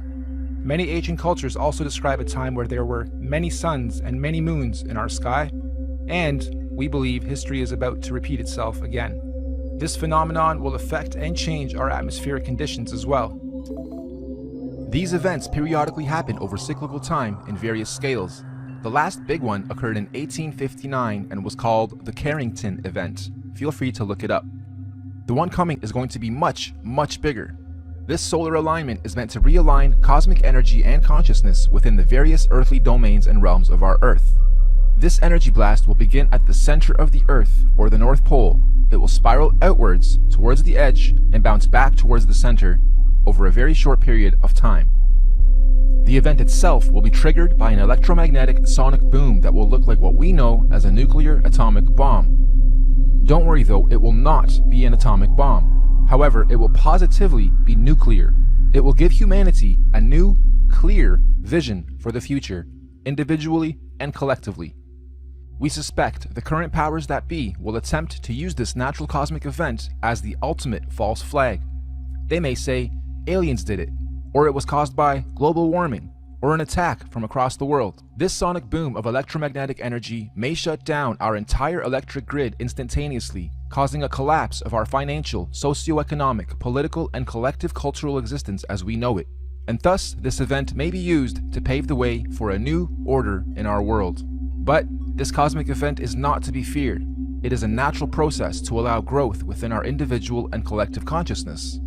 Many ancient cultures also describe a time where there were many suns and many moons in our sky, and we believe history is about to repeat itself again. This phenomenon will affect and change our atmospheric conditions as well. These events periodically happen over cyclical time in various scales. The last big one occurred in 1859 and was called the Carrington event. Feel free to look it up. The one coming is going to be much, much bigger. This solar alignment is meant to realign cosmic energy and consciousness within the various earthly domains and realms of our Earth. This energy blast will begin at the center of the Earth, or the North Pole. It will spiral outwards towards the edge and bounce back towards the center over a very short period of time. The event itself will be triggered by an electromagnetic sonic boom that will look like what we know as a nuclear atomic bomb. Don't worry though, it will not be an atomic bomb. However, it will positively be nuclear. It will give humanity a new, clear vision for the future, individually and collectively. We suspect the current powers that be will attempt to use this natural cosmic event as the ultimate false flag. They may say aliens did it, or it was caused by global warming, or an attack from across the world. This sonic boom of electromagnetic energy may shut down our entire electric grid instantaneously, causing a collapse of our financial, socio-economic, political, and collective cultural existence as we know it. And thus, this event may be used to pave the way for a new order in our world. But this cosmic event is not to be feared. It is a natural process to allow growth within our individual and collective consciousness.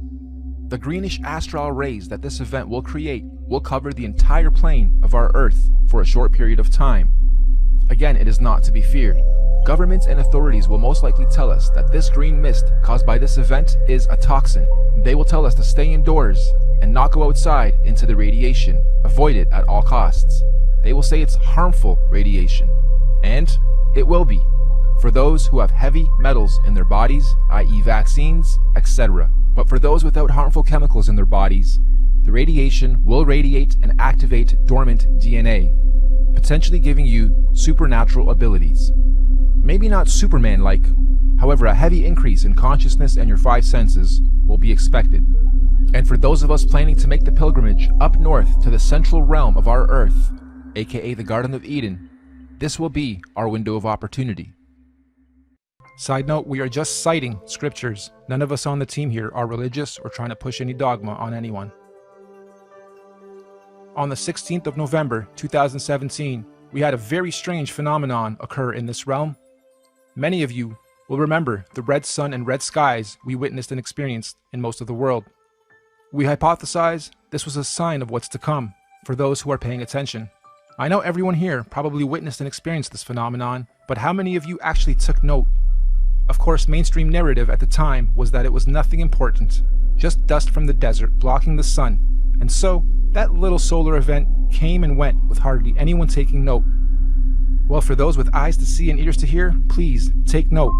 The greenish astral rays that this event will create will cover the entire plane of our Earth for a short period of time. Again, it is not to be feared. Governments and authorities will most likely tell us that this green mist caused by this event is a toxin. They will tell us to stay indoors and not go outside into the radiation. Avoid it at all costs. They will say it's harmful radiation. And it will be, for those who have heavy metals in their bodies, i.e. vaccines, etc. But for those without harmful chemicals in their bodies, the radiation will radiate and activate dormant DNA, potentially giving you supernatural abilities. Maybe not Superman-like, however a heavy increase in consciousness and your 5 senses will be expected. And for those of us planning to make the pilgrimage up north to the central realm of our Earth, aka the Garden of Eden, this will be our window of opportunity. Side note, we are just citing scriptures. None of us on the team here are religious or trying to push any dogma on anyone. On the 16th of November 2017, we had a very strange phenomenon occur in this realm. Many of you will remember the red sun and red skies we witnessed and experienced in most of the world. We hypothesize this was a sign of what's to come for those who are paying attention. I know everyone here probably witnessed and experienced this phenomenon, but how many of you actually took note? Of course, mainstream narrative at the time was that it was nothing important, just dust from the desert blocking the sun, and so that little solar event came and went with hardly anyone taking note. Well, for those with eyes to see and ears to hear, please take note.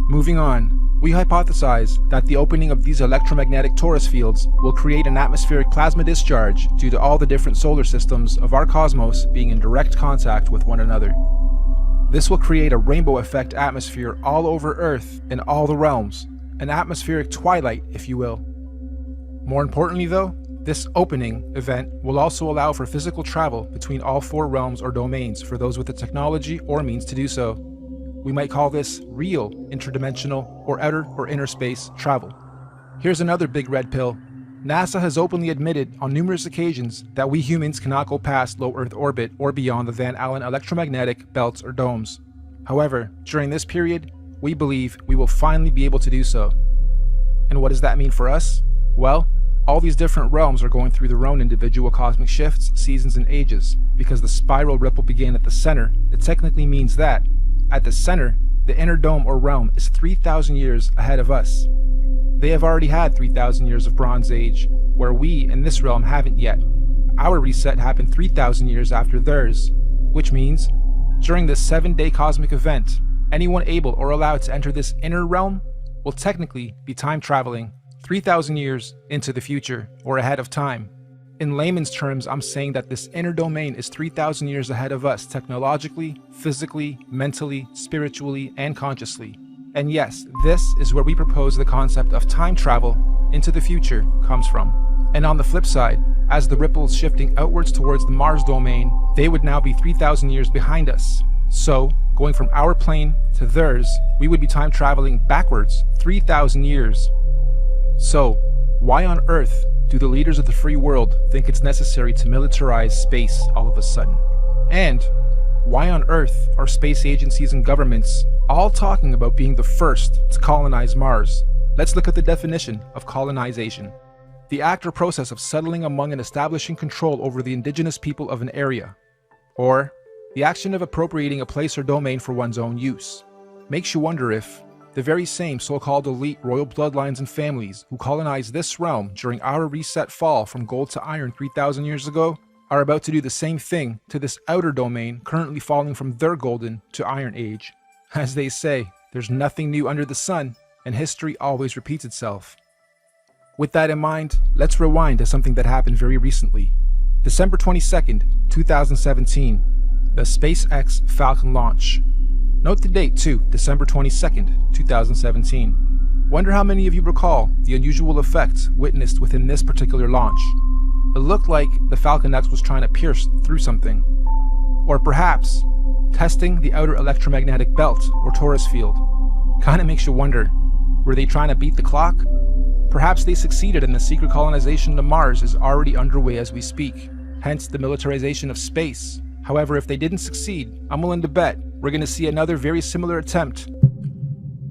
Moving on, we hypothesize that the opening of these electromagnetic torus fields will create an atmospheric plasma discharge due to all the different solar systems of our cosmos being in direct contact with one another. This will create a rainbow effect atmosphere all over Earth in all the realms, an atmospheric twilight, if you will. More importantly though, this opening event will also allow for physical travel between all 4 realms or domains for those with the technology or means to do so. We might call this real interdimensional or outer or inner space travel. Here's another big red pill. NASA has openly admitted on numerous occasions that we humans cannot go past low Earth orbit or beyond the Van Allen electromagnetic belts or domes. However, during this period, we believe we will finally be able to do so. And what does that mean for us? Well, all these different realms are going through their own individual cosmic shifts, seasons, and ages. Because the spiral ripple began at the center, it technically means that, at the center, the inner dome or realm is 3,000 years ahead of us. They have already had 3,000 years of Bronze Age, where we in this realm haven't yet. Our reset happened 3,000 years after theirs, which means during this 7-day cosmic event, anyone able or allowed to enter this inner realm will technically be time traveling 3,000 years into the future or ahead of time. In layman's terms, I'm saying that this inner domain is 3,000 years ahead of us technologically, physically, mentally, spiritually, and consciously. And yes, this is where we propose the concept of time travel into the future comes from. And on the flip side, as the ripples shifting outwards towards the Mars domain, they would now be 3,000 years behind us. So, going from our plane to theirs, we would be time traveling backwards 3,000 years. So, why on earth do the leaders of the free world think it's necessary to militarize space all of a sudden? And why on earth are space agencies and governments all talking about being the first to colonize Mars? Let's look at the definition of colonization. The act or process of settling among and establishing control over the indigenous people of an area, or the action of appropriating a place or domain for one's own use. Makes you wonder if the very same so-called elite royal bloodlines and families who colonized this realm during our reset fall from gold to iron 3,000 years ago are about to do the same thing to this outer domain currently falling from their golden to iron age. As they say, there's nothing new under the sun, and history always repeats itself. With that in mind, let's rewind to something that happened very recently. December 22nd, 2017, the SpaceX Falcon launch. Note the date too, December 22nd, 2017. Wonder how many of you recall the unusual effects witnessed within this particular launch. It looked like the Falcon X was trying to pierce through something. Or perhaps, testing the outer electromagnetic belt or torus field. Kinda makes you wonder, were they trying to beat the clock? Perhaps they succeeded and the secret colonization of Mars is already underway as we speak, hence the militarization of space. However, if they didn't succeed, I'm willing to bet we're gonna see another very similar attempt.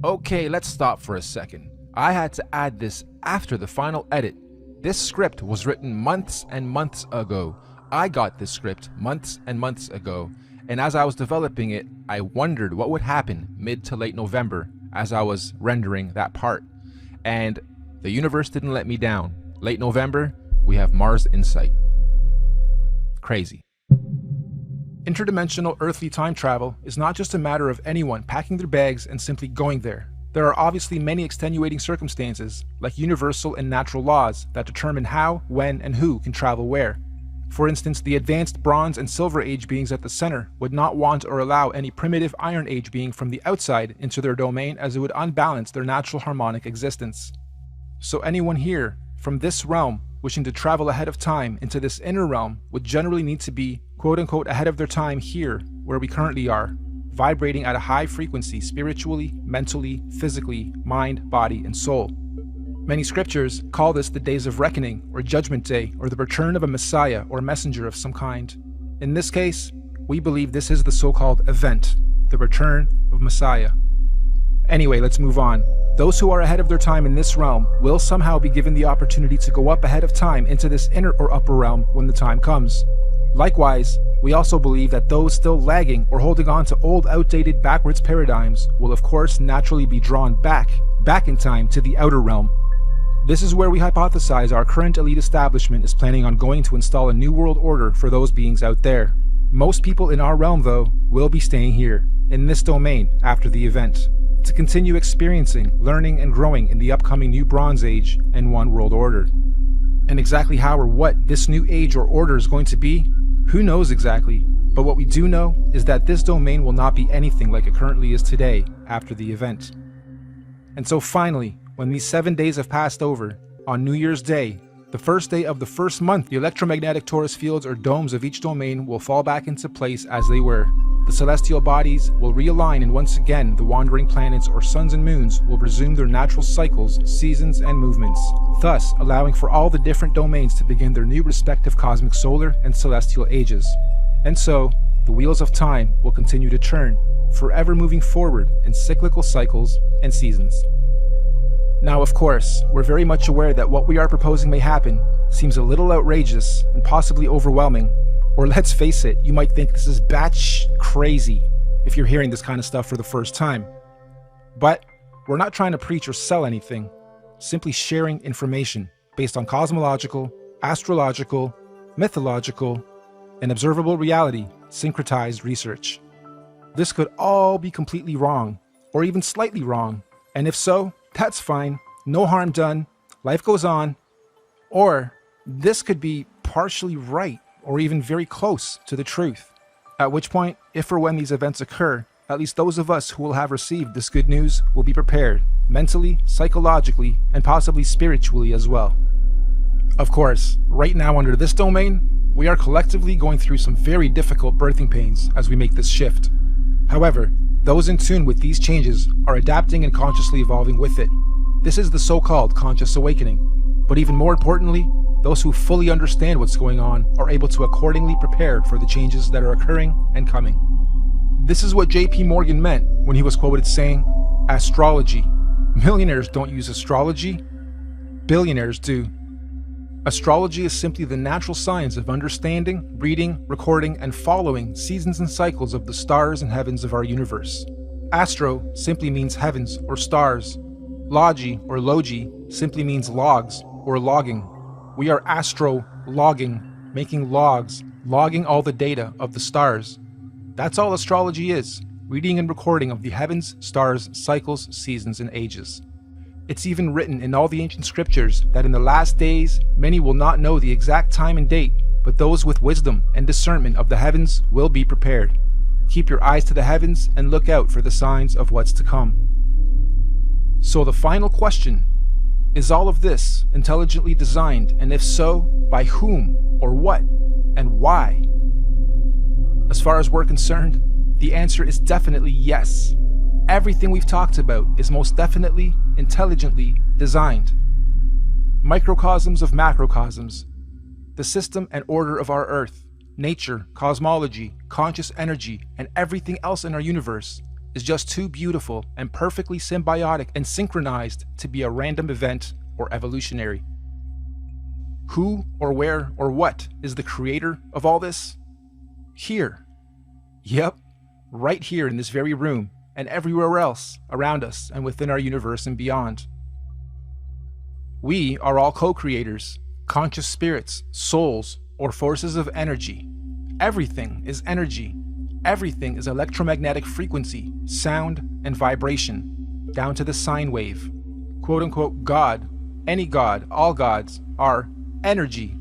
Okay, let's stop for a second. I had to add this after the final edit. This script was written months and months ago. I got this script months and months ago, and as I was developing it, I wondered what would happen mid to late November as I was rendering that part. And the universe didn't let me down. Late November, we have Mars Insight. Crazy. Interdimensional earthly time travel is not just a matter of anyone packing their bags and simply going there. There are obviously many extenuating circumstances, like universal and natural laws, that determine how, when, and who can travel where. For instance, the advanced Bronze and Silver Age beings at the center would not want or allow any primitive Iron Age being from the outside into their domain, as it would unbalance their natural harmonic existence. So anyone here, from this realm, wishing to travel ahead of time into this inner realm would generally need to be quote-unquote ahead of their time here, where we currently are, vibrating at a high frequency spiritually, mentally, physically, mind, body, and soul. Many scriptures call this the days of reckoning, or judgment day, or the return of a messiah or messenger of some kind. In this case, we believe this is the so-called event, the return of Messiah. Anyway, let's move on. Those who are ahead of their time in this realm will somehow be given the opportunity to go up ahead of time into this inner or upper realm when the time comes. Likewise, we also believe that those still lagging or holding on to old, outdated, backwards paradigms will of course naturally be drawn back in time to the outer realm. This is where we hypothesize our current elite establishment is planning on going to install a new world order for those beings out there. Most people in our realm, though, will be staying here, in this domain, after the event, to continue experiencing, learning, and growing in the upcoming new Bronze Age and One World Order. And exactly how or what this new age or order is going to be, who knows exactly, but what we do know is that this domain will not be anything like it currently is today after the event. And so finally, when these 7 days have passed over, on New Year's Day, the first day of the first month, the electromagnetic torus fields or domes of each domain will fall back into place as they were. The celestial bodies will realign, and once again the wandering planets or suns and moons will resume their natural cycles, seasons, and movements, thus allowing for all the different domains to begin their new respective cosmic solar and celestial ages. And so, the wheels of time will continue to turn, forever moving forward in cyclical cycles and seasons. Now, of course, we're very much aware that what we are proposing may happen seems a little outrageous and possibly overwhelming. Or let's face it, you might think this is batch crazy if you're hearing this kind of stuff for the first time. But we're not trying to preach or sell anything, simply sharing information. based on cosmological, astrological, mythological, and observable reality syncretized research. This could all be completely wrong, or even slightly wrong, and if so, that's fine, no harm done, life goes on. Or this could be partially right, or even very close to the truth. At which point, if or when these events occur, at least those of us who will have received this good news will be prepared, mentally, psychologically, and possibly spiritually as well. Of course, right now under this domain, we are collectively going through some very difficult birthing pains as we make this shift. However, those in tune with these changes are adapting and consciously evolving with it. This is the so-called conscious awakening. But even more importantly, those who fully understand what's going on are able to accordingly prepare for the changes that are occurring and coming. This is what J.P. Morgan meant when he was quoted saying, "Astrology. Millionaires don't use astrology. Billionaires do." Astrology is simply the natural science of understanding, reading, recording, and following seasons and cycles of the stars and heavens of our universe. Astro simply means heavens or stars. Logi or logi simply means logs or logging. We are astro-logging, making logs, logging all the data of the stars. That's all astrology is, reading and recording of the heavens, stars, cycles, seasons, and ages. It's even written in all the ancient scriptures that in the last days, many will not know the exact time and date, but those with wisdom and discernment of the heavens will be prepared. Keep your eyes to the heavens and look out for the signs of what's to come. So the final question, is all of this intelligently designed, and if so, by whom, or what, and why? As far as we're concerned, the answer is definitely yes. Everything we've talked about is most definitely, intelligently designed. Microcosms of macrocosms. The system and order of our Earth, nature, cosmology, conscious energy, and everything else in our universe is just too beautiful and perfectly symbiotic and synchronized to be a random event or evolutionary. Who or where or what is the creator of all this? Here. Yep, right here in this very room and everywhere else around us and within our universe and beyond. We are all co-creators, conscious spirits, souls, or forces of energy. Everything is energy. Everything is electromagnetic frequency, sound, and vibration, down to the sine wave. Quote-unquote God, any God, all gods, are energy.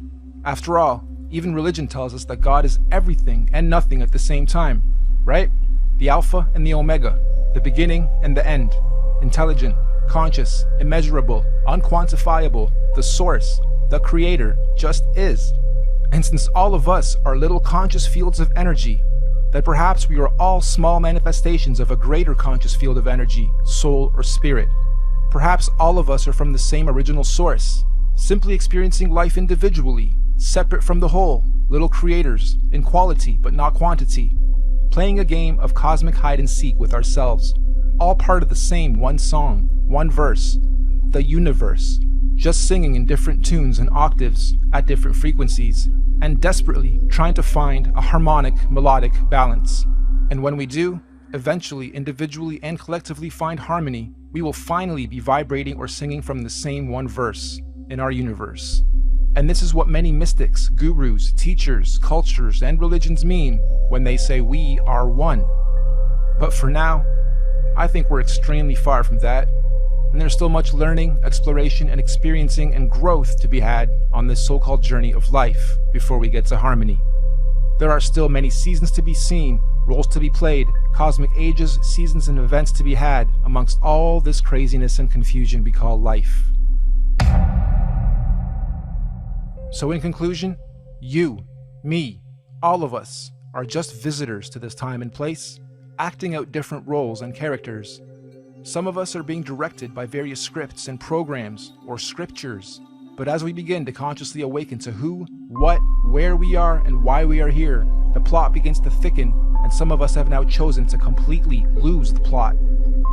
After all, even religion tells us that God is everything and nothing at the same time, right? The Alpha and the Omega, the beginning and the end, intelligent, conscious, immeasurable, unquantifiable, the source, the creator, just is. And since all of us are little conscious fields of energy, that perhaps we are all small manifestations of a greater conscious field of energy, soul, or spirit. Perhaps all of us are from the same original source, simply experiencing life individually, separate from the whole, little creators, in quality but not quantity, playing a game of cosmic hide and seek with ourselves, all part of the same one song, one verse, the universe, just singing in different tunes and octaves at different frequencies, and desperately trying to find a harmonic, melodic balance. And when we do, eventually, individually and collectively find harmony, we will finally be vibrating or singing from the same one verse in our universe. And this is what many mystics, gurus, teachers, cultures, and religions mean when they say we are one. But for now, I think we're extremely far from that, and there's still much learning, exploration, and experiencing and growth to be had on this so-called journey of life before we get to harmony. There are still many seasons to be seen, roles to be played, cosmic ages, seasons, and events to be had amongst all this craziness and confusion we call life. So in conclusion, you, me, all of us are just visitors to this time and place, acting out different roles and characters. Some of us are being directed by various scripts and programs or scriptures. But as we begin to consciously awaken to who, what, where we are, and why we are here, the plot begins to thicken, and some of us have now chosen to completely lose the plot.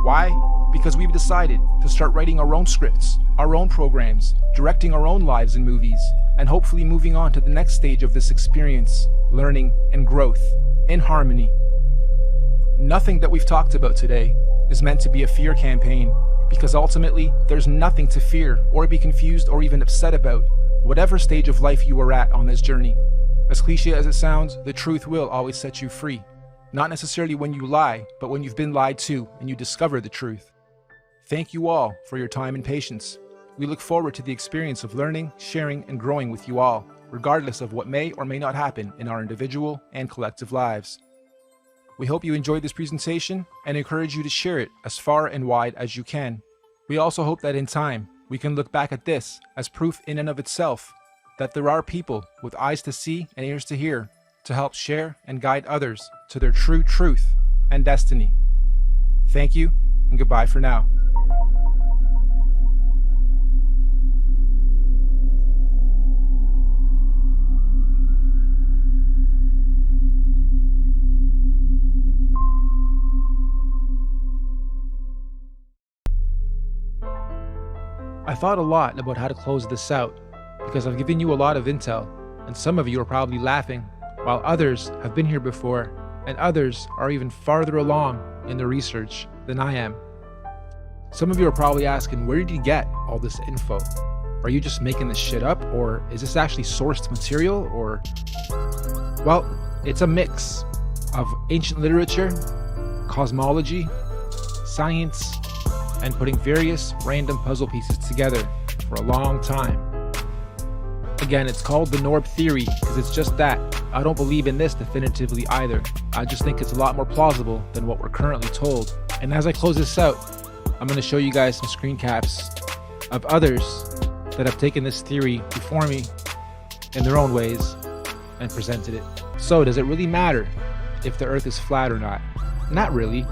Why? Because we've decided to start writing our own scripts, our own programs, directing our own lives and movies, and hopefully moving on to the next stage of this experience, learning and growth, in harmony. Nothing that we've talked about today is meant to be a fear campaign, Because ultimately, there's nothing to fear or be confused or even upset about, whatever stage of life you are at on this journey. As cliche as it sounds, the truth will always set you free. Not necessarily when you lie, but when you've been lied to and you discover the truth. Thank you all for your time and patience. We look forward to the experience of learning, sharing, and growing with you all, regardless of what may or may not happen in our individual and collective lives. We hope you enjoyed this presentation and encourage you to share it as far and wide as you can. We also hope that in time, we can look back at this as proof in and of itself that there are people with eyes to see and ears to hear to help share and guide others to their true truth and destiny. Thank you and goodbye for now. I thought a lot about how to close this out because I've given you a lot of intel, and some of you are probably laughing, while others have been here before, and others are even farther along in the research than I am. Some of you are probably asking, where did you get all this info? Are you just making this shit up, or is this actually sourced material, or... Well, it's a mix of ancient literature, cosmology, science, and putting various random puzzle pieces together for a long time. Again, it's called the Norb theory because it's just that. I don't believe in this definitively either. I just think it's a lot more plausible than what we're currently told. And as I close this out, I'm going to show you guys some screen caps of others that have taken this theory before me in their own ways and presented it. So does it really matter if the earth is flat or not? Not really.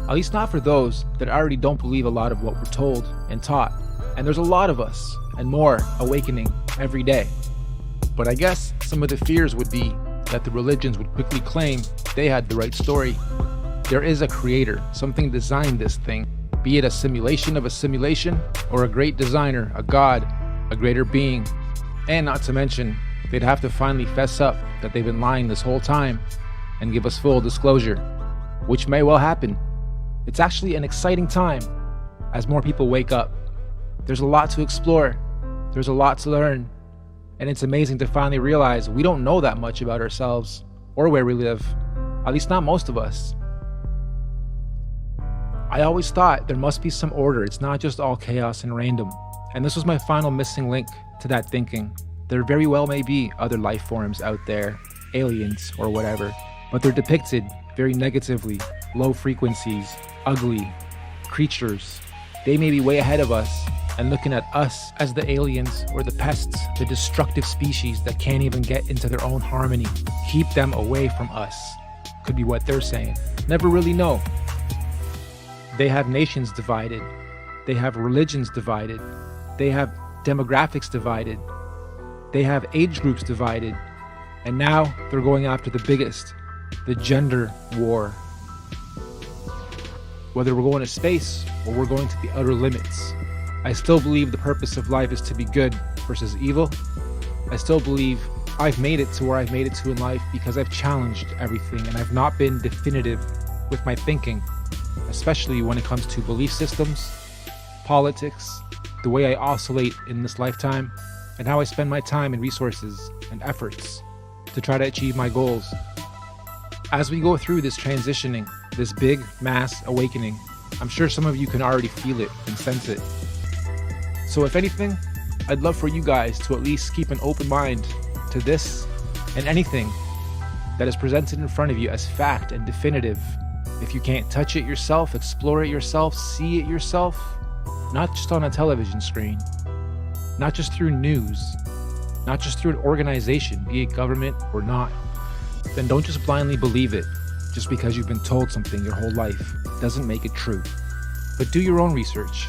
At least not for those that already don't believe a lot of what we're told and taught. And there's a lot of us and more awakening every day. But I guess some of the fears would be that the religions would quickly claim they had the right story. There is a creator, something designed this thing, be it a simulation of a simulation or a great designer, a god, a greater being. And not to mention, they'd have to finally fess up that they've been lying this whole time and give us full disclosure, which may well happen. It's actually an exciting time as more people wake up. There's a lot to explore, there's a lot to learn, and it's amazing to finally realize we don't know that much about ourselves or where we live, at least not most of us. I always thought there must be some order, it's not just all chaos and random, and this was my final missing link to that thinking. There very well may be other life forms out there, aliens or whatever, but they're depicted very negatively, low frequencies, ugly creatures. They may be way ahead of us and looking at us as the aliens or the pests, the destructive species that can't even get into their own harmony. Keep them away from us, could be what they're saying. Never really know. They have nations divided. They have religions divided. They have demographics divided. They have age groups divided. And now they're going after the biggest, the gender war. Whether we're going to space or we're going to the outer limits, I still believe the purpose of life is to be good versus evil. I still believe I've made it to where I've made it to in life because I've challenged everything and I've not been definitive with my thinking, especially when it comes to belief systems, politics, the way I oscillate in this lifetime, and how I spend my time and resources and efforts to try to achieve my goals. As we go through this transitioning, this big mass awakening, I'm sure some of you can already feel it and sense it. So if anything, I'd love for you guys to at least keep an open mind to this and anything that is presented in front of you as fact and definitive. If you can't touch it yourself, explore it yourself, see it yourself, not just on a television screen, not just through news, not just through an organization, be it government or not, then don't just blindly believe it just because you've been told something your whole life. It doesn't make it true. But do your own research.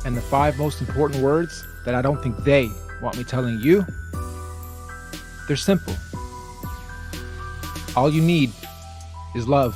And the 5 most important words that I don't think they want me telling you, they're simple. All you need is love.